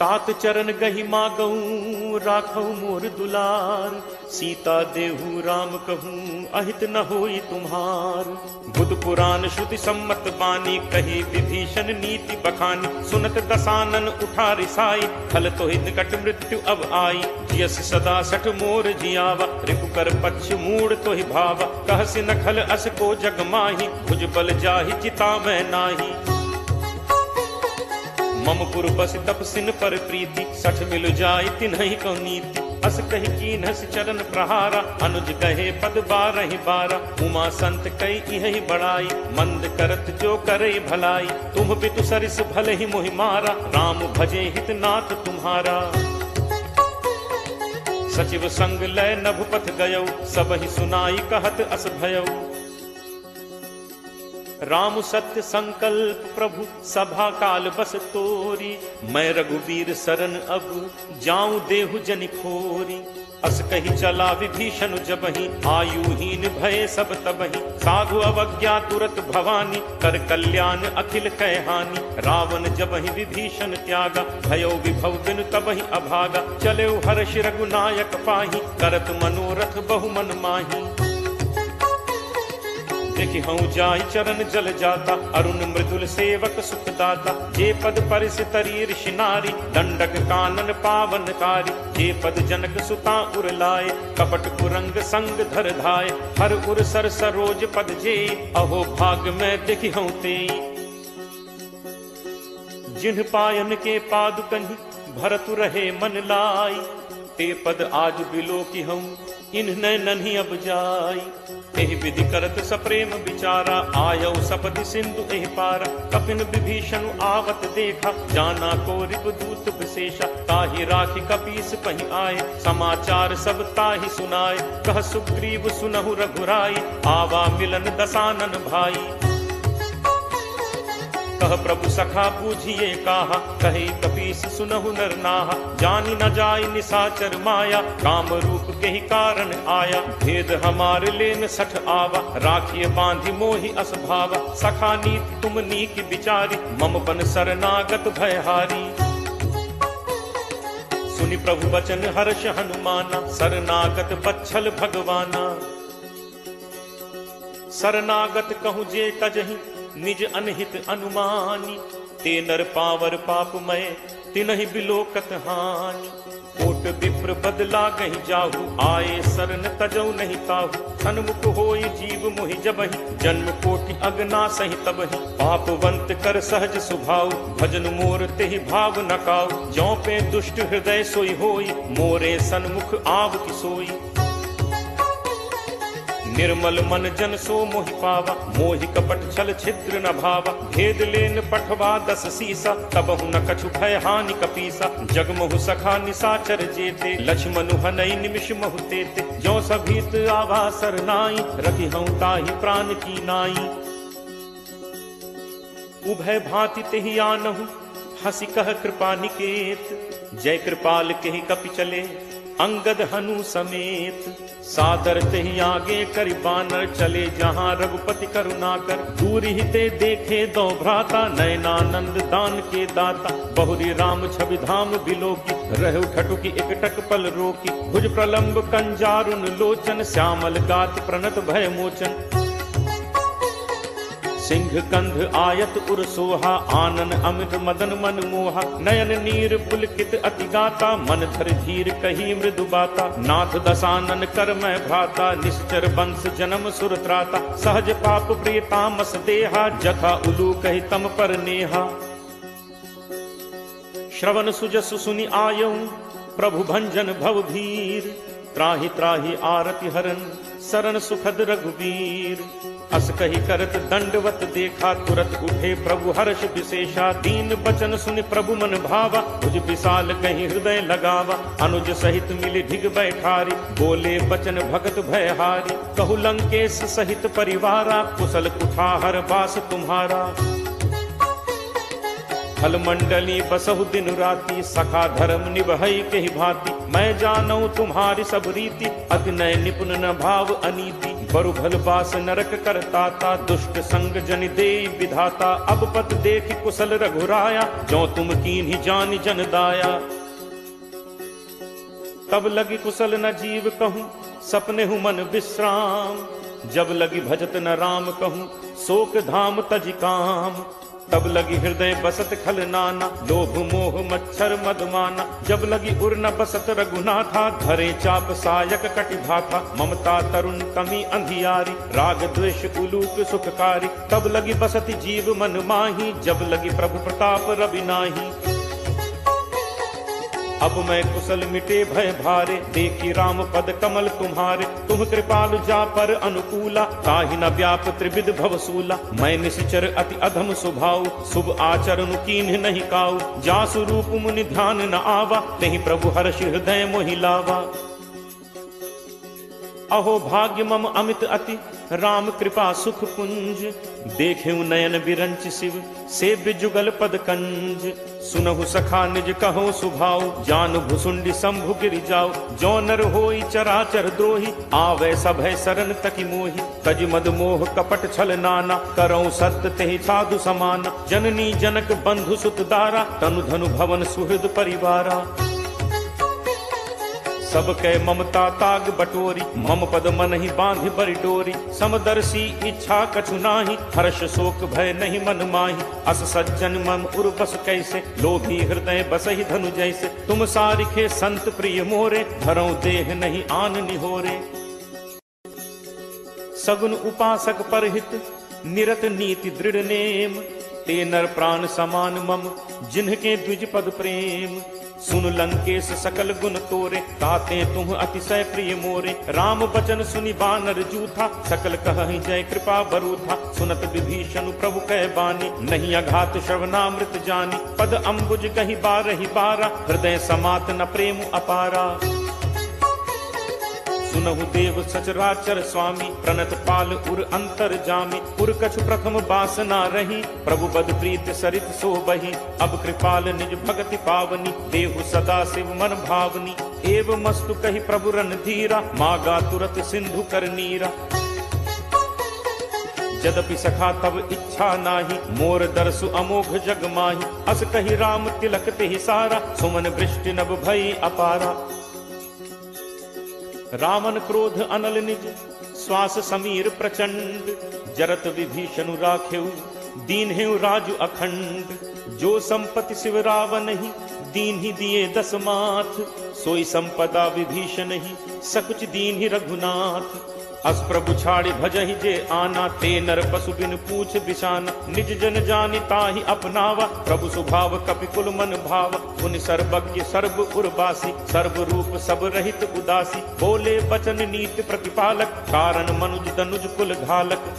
तात चरण गहि मागऊं, राखऊ मोर दुलार। सीता देहु राम कहूँ, अहित न होई तुम्हार। बुध पुराण श्रुति सम्मत बानी, कही विभीषण नीति बखानी। सुनत दसानन उठा रिसाई, खल तो निकट मृत्यु अब आई। जियस सदा सठ मोर जियावा, रिपु कर पक्ष मूड तो ही भावा। कहसि न खल अस को जग माही, भुज बल जाहि चिता मैं नाही। मम पुर बस तपसिन पर प्रीति, सठ मिल जाय तिन्हि को नीति। अस कही कीन्हस चरण प्रहारा, अनुज कहे पद 12 उमा संत कई यही बड़ाई, मंद करत जो करे भलाई, तुम पितु सरिस भले ही मोहि मारा, राम भजे हित नाथ तुम्हारा। सचिव संग लय नभपथ गयौ, सब ही सुनाई कहत अस भयौ। राम सत्य संकल्प प्रभु सभा काल बस तोरी, मैं रघुबीर शरण अब जाऊं देहु जनि खोरी। अस कही चला विभीषण जबहि, आयुहीन भय सब तबहि, साधु अवज्ञा तुरत भवानी, कर कल्याण अखिल कै हानि। रावण जबहि विभीषण त्यागा, भयो विभव बिनु तबहि अभागा, चले हर्ष रघुनायक पाही, करत मनोरथ बहु मन माही। देखि हूँ जाई चरण जल जाता, अरुण मृदुल सेवक सुखदाता, जे पद परिस तरी ऋषि नारी, दंडक कानन पावनकारी, जे पद जनक सुता उर लाए, कपट कुरंग संग धर धाय, हर उर सर सरोज पद जे, अहो भाग में देखि हूँ ते। जिन्ह पायन के पादुकहि भरतु रहे मन लाई, ते पद आज बिलो की हूँ इन्ह नन्ही अब जाई। एहि विधि करत सप्रेम विचारा, आयौ सपति सिंधु एहि पारा, कपिन विभीषण आवत देखा, जाना को रिपुदूत विशेषा, ताहि राखी कपीस पहि आए, समाचार सब ताहि सुनाए, कह सुग्रीव सुनहु रघुराई, आवा मिलन दसानन भाई। कह प्रभु सखा बूझिए काहा, कहे कपीस सुनहु नर नाहा, जानी न जाय निसाचर माया, काम रूप के ही कारण आया, भेद हमार लेन सठ आवा, राखिए बांधि मोहि अस भावा, सखा नीत तुम नीक विचारी, मम बन शरणागत भयहारी। सुनि प्रभु वचन हर्ष हनुमाना, शरणागत बच्छल भगवाना। शरणागत कहूँ जे तजहि निज अनहित अनुमानी, ते नर पावर पापमय तिनहि बिलोकत हानि। कोट विप्र बदला गहि जाहु, आए शरण तजौ नहीं ताहु, सन्मुख होई जीव मोहि जबहि, जन्म कोटि अगना सहि तबहि, पापवंत कर सहज सुभाव, भजन मोर तेहि भाव न काऊ, जौ पे दुष्ट हृदय सोई होई, मोरे सन्मुख आव की सोई। निर्मल मन जन सो मोहि पावा, मोहि कपट छल छिद्र न भावा, भेद लेन पठवा 10 सीसा, तबहु न कछु भय हानि कपीसा, जगमहु सखा निसाचर जेते, लक्ष्मणु हनई निमिष महु तेते, जो सभीत आवा सरनाई, रखि हूँ ताहि प्राण की नाई। उभय भांति तेहि आनहु, हंसी कह कृपा निकेत, जय कृपाल केहि कपि चले, अंगद हनु समेत। सादर तेहि आगे करि बानर, चले जहाँ रघुपति करुणाकर, दूर ही ते देखे दो भ्राता, नयनानंद दान के दाता, बहुरी राम छवि धाम बिलोकी, रहु ठटुकी एकटक पल रोकी, भुज प्रलंब कंजारुन लोचन, श्यामल गात प्रणत भय मोचन। सिंह कंध आयत उर सोहा, आनन अमित मदन मन मोहा, नयन नीर पुलकित अति गाता, मन धर धीर कही मृदु बाता, नाथ दसानन कर मैं भ्राता, निश्चर वंश जन्म सुर त्राता, सहज पाप प्रिय तामस देहा, जथा उलू कही तम पर नेहा। श्रवण सुजसु सुनि आयऊ, प्रभु भंजन भव भीर, त्राहि त्राहि आरति हरन, शरण सुखद रघुवीर। अस कही करत दंडवत देखा, तुरत उठे प्रभु हर्ष विशेषा, दीन बचन सुनि प्रभु मन भावा, भुज विशाल कहीं हृदय लगावा, अनुज सहित मिली ढिग बैठारी, बोले बचन भगत भयहारी, कहु लंकेश सहित परिवारा, कुशल कुठाहर बास तुम्हारा। फल मंडली बसहु दिन राति, सखा धर्म निभई के ही भांति, मैं जानऊ तुम्हारी सब रीति, अति नय निपुण न भाव अनीति, बरु भल बास नरक करताता, दुष्ट संग जन दे विधाता, अब पत देख कुशल रघुराया, जो तुम कीन्ही जानि जन दाया। तब लगी कुशल न जीव कहूँ, सपने हूँ मन विश्राम, जब लगी भजत न राम कहूँ, शोक धाम तजि काम। तब लगी हृदय बसत खल नाना, लोभ मोह मच्छर मदमाना, जब लगी उर न बसत रघुनाथा, धरे चाप सायक कटि भाथा, ममता तरुण कमी अंधियारी, राग द्वेष उलूक सुखकारी, तब लगी बसत जीव मन माही, जब लगी प्रभु प्रताप रवि नाही। अब मैं कुशल मिटे भय भारे, देखी राम पद कमल तुम्हारे। तुम कृपालु जा पर अनुकूला, ताहि न व्याप त्रिविध भवसूला। मैं निशिचर अति अधम स्वभाव, शुभ आचरण कीन्ह नहीं काऊ। जासु रूप मुनि ध्यान न आवा, नहीं प्रभु हर्ष हृदय मोहि लावा। अहो भाग्य मम अमित अति, राम कृपा सुख पुंज। देखेऊ नयन बिरंच शिव, सेव्य जुगल पद कंज। सुनहु सखा निज कहो सुभाव, जान भुसुंडी शंभु गिरि जाओ। जो नर होई चराचर द्रोही, आवे सभय शरण तकी मोहि। तज मद मोह कपट छल नाना, करौ सत्य तेहि साधु समाना। जननी जनक बंधु सुत दारा, तनु धनु भवन सुहृद परिवारा। सब कै ममता ताग बटोरी, मम पद मन ही बांध बरि डोरी। समदर्शी इच्छा कछु नाही, हर्ष शोक भय नहीं मन माही। अस सज्जन मम उर बस कैसे, लोभी हृदय बसहि धनु जैसे। तुम सारिखे संत प्रिय मोरे, धरौ देह नहीं आन निहोरे। सगुन उपासक परहित, निरत नीति दृढ़ नेम। ते नर प्राण समान मम, जिन्हके द्विज पद प्रेम। सुन लंकेश सकल गुण तोरे, ताते तुम अतिशय प्रिय मोरे। राम बचन सुनि बानर जूथा, सकल कहहि जय कृपा बरूथा। सुनत विभीषण प्रभु कह बानी, नहीं अघात श्रवणामृत जानी। पद अम्बुज कहि बारहि बारा, हृदय समात न प्रेम अपारा। सुनहु देव सचराचर स्वामी, प्रणत पाल उर अंतर जामी। उर कछु प्रथम बासना रही, प्रभु बद प्रीत सरित सो बही। अब कृपाल निज भगति पावनी, देहु सदा शिव मन भावनी। एव मस्तु कहि प्रभु रन धीरा, मागा तुरत सिंधु कर नीरा। यद्यपि सखा तब इच्छा नाही, मोर दर्शु अमोघ जग माही। अस कहि राम तिलक तेहि सारा, सुमन वृष्टि नभ भई अपारा। रावण क्रोध अनल निज, श्वास समीर प्रचंड। जरत विभीषण राखेऊ, दीन हेउ राजु अखंड। जो संपत्ति शिव रावण ही, दीन ही दिए दस माथ। सोई संपदा विभीषण ही, सकुच दीन ही रघुनाथ। अस प्रभु छाड़ी भजहि जे आना, ते नर पशु बिन पूछ बिसाना। निज जन जानि ताहि अपनावा, प्रभु स्वभाव कपि कुल मन भावा। पुनि सर्वज्ञ सर्व उर्वासी, सर्व रूप सब रहित उदासी। बोले बचन नीति प्रतिपालक, कारण मनुज तनुज कुल घालक।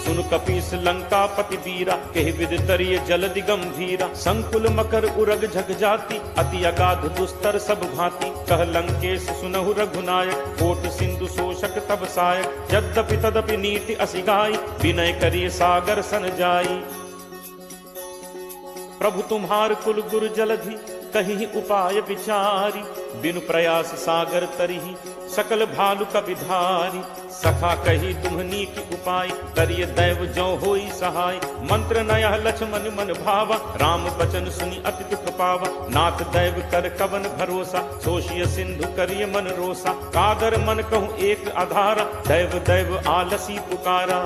सुन कपीस लंका पति वीरा, कहि विद तरिय जलदि गंभीरा। संकुल मकर उरग झग जाति, अति अगाध दुस्तर सब भांति। कह लंकेश सुनहु रघुनायक, कोट सिंधु शोषक तब सायक। यद्यपि तदपि नीति असिगाई, विनय करिय सागर सन जाई। प्रभु तुम्हार कुल गुरु जलधि, कहीं उपाय विचारी। बिनु प्रयास सागर तरिहि, सकल भालु कपिधारी। सखा कही तुम्हनी की उपाय, करिय दैव जो होई सहाय। मंत्र नयह लक्ष्मण मन भावा, राम बचन सुनि अति दुख पावा। नाथ दैव कर कवन भरोसा, सोशिय सिंधु करिय मन रोसा। कादर मन कहूँ एक आधारा, दैव दैव आलसी पुकारा।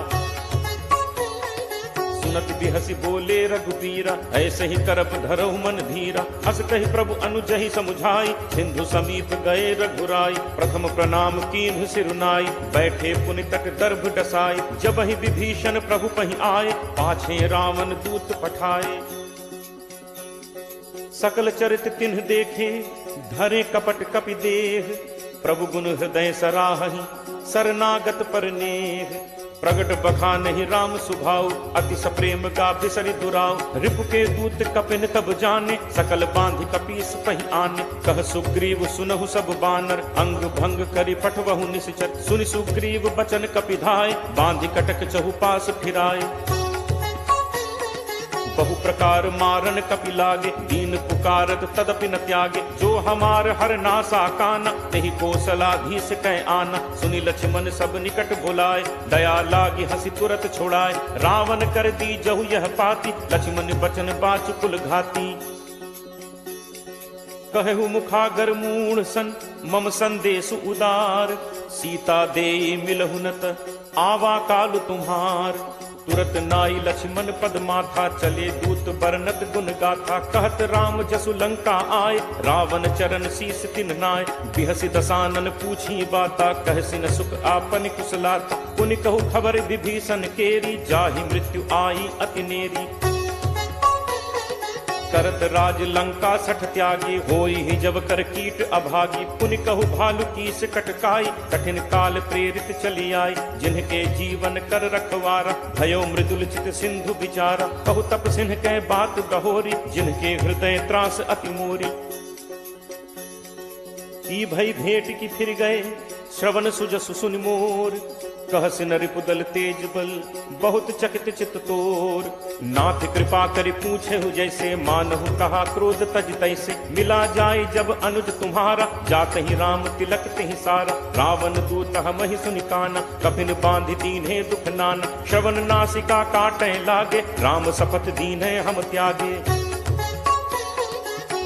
सुनत बिहसी बोले रघुबीरा, ऐसे ही करप धरहु मन धीरा। अस कहि प्रभु अनुजहि समुझाई, सिंधु समीप गए रघुराई। प्रथम प्रणाम कीन्हु सिरुनाई, बैठे पुनि तट दर्भ डसाई। जब ही विभीषण प्रभु पहि आए, पाछे रावण दूत पठाए। सकल चरित तिन्ह देखे, धरे कपट कपि देह। प्रभु गुण हृदय सराहहि, शरणागत पर नेह। प्रगट बखानहि राम सुभाव, अति सप्रेम का बिसरि दुराव। रिपु के दूत कपिन तब जाने, सकल बांधि कपीस पहि आने। कह सुग्रीव सुनहु सब बानर, अंग भंग करि पठवहु निश्चर। सुनि सुग्रीव बचन कपिधाय, बांधि कटक चहुपास फिराए। बहु प्रकार मारन कपि लागे, दीन पुकारत तदपि न त्यागे। जो हमार हर नासा काना, तेहि कौशलाधीश कह आना। सुनि लक्ष्मण सब निकट बुलाए, दया लागी हंसी तुरत छोड़ाए। रावण कर दी जहु यह पाती, लक्ष्मण बचन बाच कुल घाती। कहु मुखागर मूढ़ सन, मम संदेश उदार। सीता देई मिलहु नत, आवा काल तुम्हार। तुरत नाई लक्ष्मण पद माथा, चले दूत बरनत गुण गाथा। कहत राम जसु लंका आए, रावण चरण शीस तिन नाय। बिहसि दसानन पूछी बाता, कहसि न सुख आपन कुशलाता। पुनि कहु खबर विभीषण केरी, जाहि मृत्यु आई अति नेरी। करत राज लंका सठ त्यागी, होई ही जब कर कीट अभागी। पुनि कहु भालु कीस कटकाई, कठिन काल प्रेरित चली आई। जिनके जीवन कर रखवारा, भयो मृदुल चित सिंधु विचारा। कहु तप सिंह कै बात गहोरी, जिनके हृदय त्रास अति मोरी। की भई भेंट की फिर गए, श्रवण सुजसु सुनि मोर। कहस नरिपुदल तेज बल, बहुत चकित चित तोर। नाथ कृपा करि पूछे हु जैसे, मानहु कहा क्रोध तज तैसे। मिला जाय जब अनुज तुम्हारा, जात ही राम तिलक तिहि सारा। रावण दूत हमहि सुनि काना, कपिन बांधि दीन्हे दुख नाना। श्रवण नासिका काटै लागे, राम शपथ दीन्हे हम त्यागे।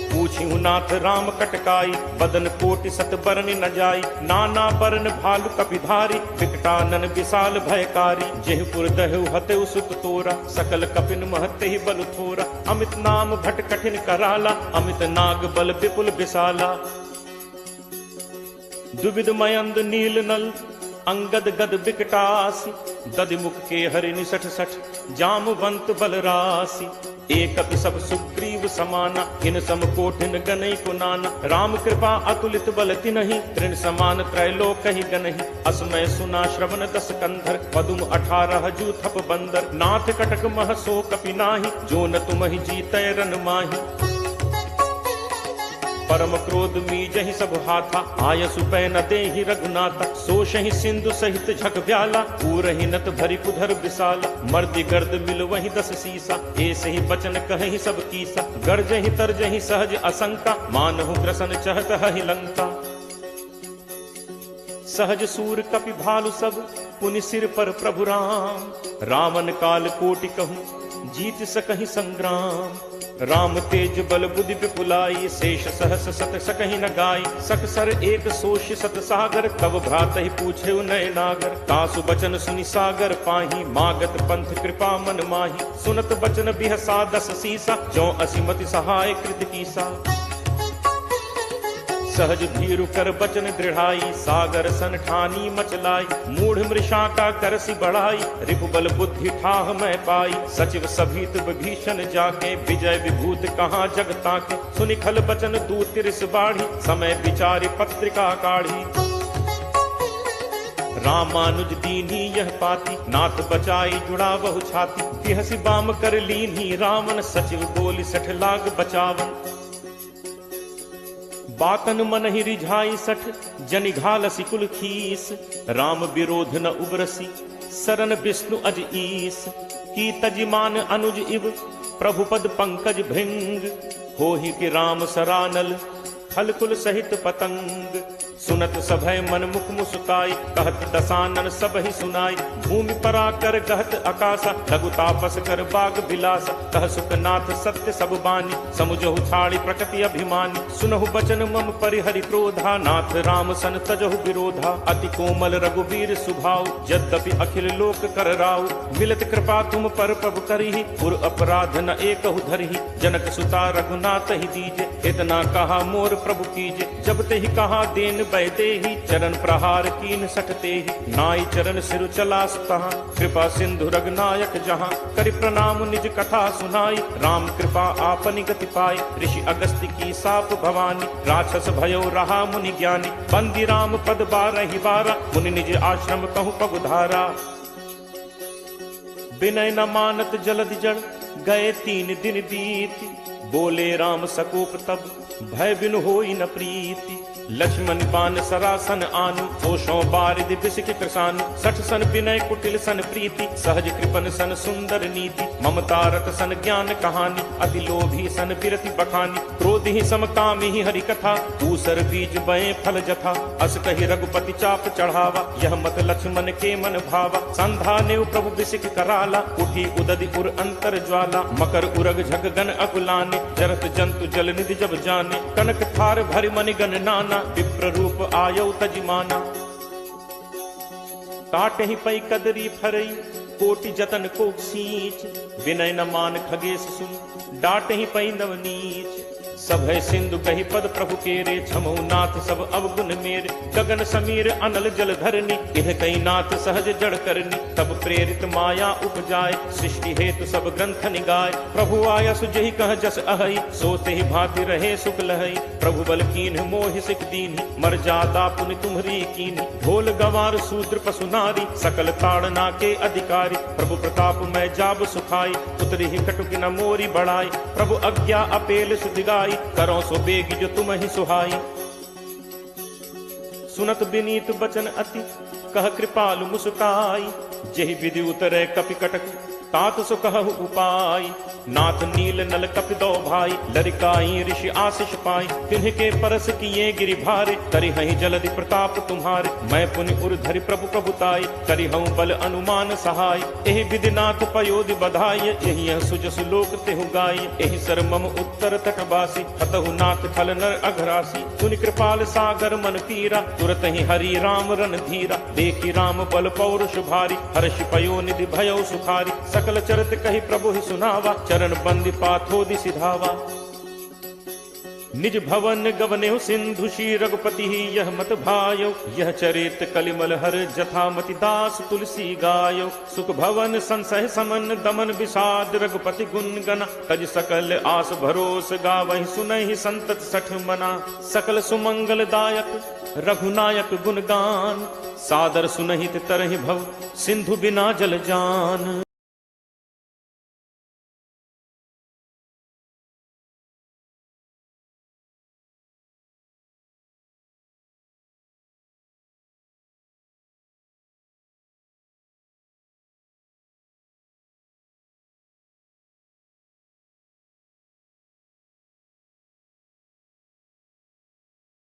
पूछिहु नाथ राम कटकाई, बदन कोटि सत बरन न जाई। नाना बरन भालु कपिधारी, विकटानन विशाल भयकारी। जेहपुर दहु हतेउ सुत तोरा, सकल कपिन महते ही बल थोरा। अमित नाम भट कठिन कराला, अमित नाग बल विपुल विशाला। दुविध मयंद नील नल, अंगद गद विकटासी। दधिमुख के हरि निसठ सठ, जामवंत बलरासी। एक सब सुग्रीव समाना, इन सम कोठिन गनई को नाना। राम कृपा अतुलित बल तिनहि, तृण समान त्रैलोक ही गनहि। असमय सुना श्रवण दस कंधर, पदुम 18 जू थप बंदर। नाथ कटक मह सो कपि नाहि, जो न तुमहि जीतै रन माहि। परम क्रोध मीजहि सब हाथा, आयसु पै न देहि रघुनाथा। सोषहि सिंधु सहित झक ब्याला, पूरहि नत भरि पुधर विशाला। मर्दि गर्द मिल वहि 10 सीसा, ऐसे ही बचन कहहि सब कीसा। गर्जहि तरजहि सहज असंका, मानहु ग्रसन चहत हहि लंका। सहज सूर कपि भालु सब, पुनि सिर पर प्रभु राम। रावण काल कोटि कहूँ, जीत सकहि संग्राम। राम तेज बल बुद्धि विपुलाई, शेष सहस सत सकहि न गाई। सकसर एक सोष सत सागर, तब भ्रात ही पूछे नय नागर। तासु बचन सुनि सागर पाही, मागत पंथ कृपा मन माही। सुनत बचन बिहसा 10 सीसा, जो असिमति सहाय कृत कीसा। सहज भीरु कर बचन दृढ़ाई, सागर सन ठानी मचलाई। मूढ़ मृषा का करसी बढ़ाई, रिपुबल बुद्धि ठाह मैं पाई। सचिव सभीत विभीषण जाके, विजय विभूत कहाँ जग ताके। सुनि खल बचन दूत तिरस बाढ़ी, समय विचारि पत्रिका काढ़ी। रामानुज दीन्ही यह पाती, नाथ बचाई जुड़ा बहु छाती। तिहसि बाम कर लीन्ही रावण, सचिव बोली 60 लाग बचावन। बातन मन ही रिझाई 60, जनि घालसी कुल खीस। राम विरोध न उबरसी, सरन विष्णु अज ईस। की तजिमान अनुज इव, प्रभुपद पंकज भृंग। होहि कि राम सरानल, फलकुल सहित पतंग। सुनत सभय मन मुख मुस्काई, कहत दसानन सब ही सुनाई। भूमि परा कर गहत आकाशा, लघु तापस कर बाग बिलासा। कह सुखनाथ सत्य सब बानी, समुझहु छाड़ी प्रकृति अभिमानी। सुनहु बचन मम परिहरि क्रोधा, नाथ राम सन तजहु विरोधा। अति कोमल रघुवीर सुभाव, यद्यपि अखिल लोक कर राव। मिलत कृपा तुम पर प्रभु करिहि, पुर अपराध न एकहु धरिहि। जनक सुता रघुनाथ ही दीजे, इतना कहा मोर प्रभु कीजे। जब ते ही कहा देन बैदे ही, चरण प्रहार कीन सटते ही। नाई चरण सिरु चलास तहाँ, कृपा सिंधु रघुनायक जहाँ। करि प्रणाम निज कथा सुनाई, राम कृपा आपनि गति पाई। ऋषि अगस्त्य की साप भवानी, राक्षस भयो रहा मुनि ज्ञानी। बंदी राम पद 12 बारा, मुनि निज आश्रम कहूँ पगुधारा। विनय न मानत जलद जड़, गए 3 दिन बीत। बोले राम सकोप तब, भय बिनु होई न प्रीति। लक्ष्मण बान सरासन आनु, होशों बारिद बिसिक कृसानु। 60 सन विनय कुटिल सन प्रीति, सहज कृपन सन सुंदर नीति। ममता रत सन ज्ञान कहानी, अति लोभी सन बिरति बखानी। क्रोध ही समकामी ही हरि कथा, दूसर बीज बए फल जथा। अस कहि रघुपति चाप चढ़ावा, यह मत लक्ष्मण के मन भावा। संधा नेव प्रभु बिसिक कराला, उठी उदधि उर अंतर ज्वाला। मकर उरग झग गन अकुलाने, जरत जंतु जल निधि जब जाने। कनक थार भरि मनि गण नाना, विप्र रूप आयौ तजिमाना। काटे ही पै कदरी फरई, कोटि जतन को सींच। विनय न मान खगेश सुन, डाटे ही पै नवनीच। सब है सिंधु कही पद प्रभु केरे, छमो नाथ सब अवगुण मेरे। गगन समीर अनल जल धरनी, इह कई नाथ सहज जड़ करनी। तब प्रेरित माया उपजाए, सृष्टि हेतु सब ग्रंथ निगाए। प्रभु आया सुजहि कह जस अहई, सोते ही भांति रहे सुख लहई। प्रभु बल कीन्ह मोहि सिख दीन्हि, मर्यादा पुनि तुम्हरी कीन्हि। ढोल गंवार शूद्र पशु नारी, सकल ताड़ना के अधिकारी। प्रभु प्रताप मैं जाब सुखाई, उतरी ही कटुक न मोरी बढ़ाई। प्रभु आज्ञा अपेल सुधिगाई, करो सो बेग जो तुम ही सुहाई। सुनत विनीत बचन अति, कह कृपालु मुस्काई। जेहि विधि उतरे कपि कटक, तात सो कहु उपाय। नाथ नील नल कपि दो भाई, लरिकाई ऋषि आशीष पाई। तिन्ह के परस किए गिरि भारे, करि हहि जलधि प्रताप तुम्हारे। मैं पुनि उर धरि प्रभु प्रभुताई, करि हूँ बल अनुमान सहाय। एहि विधि नाथ पयोधि बधाई, यही सुज सुलोक तेहु गाई। एहि सर मम उत्तर तटवासी, हतहु नाथ खल नर अघरासी। पुनि कृपाल सागर मन पीरा, तुरत ही हरि राम रन धीरा। देखी राम बल पौरुष भारी, हर्ष पयो निधि भयो सुखारी। सकल चरित कही प्रभु ही सुनावा, चरण बंदी पाथोदि सिधावा। निज भवन गवनेहु सिंधु श्री रघुपति ही यह मत भायो। यह चरित कलिमल हर जथामति दास तुलसी गायो। सुख भवन संसह समन दमन विषाद, रघुपति गुण गना। तज सकल आस भरोस गावहि, सुनहि संतत सठ मना। सकल सुमंगल दायक रघुनायक गुणगान, सादर सुनहित तरहि भव, सिंधु बिना जल जान।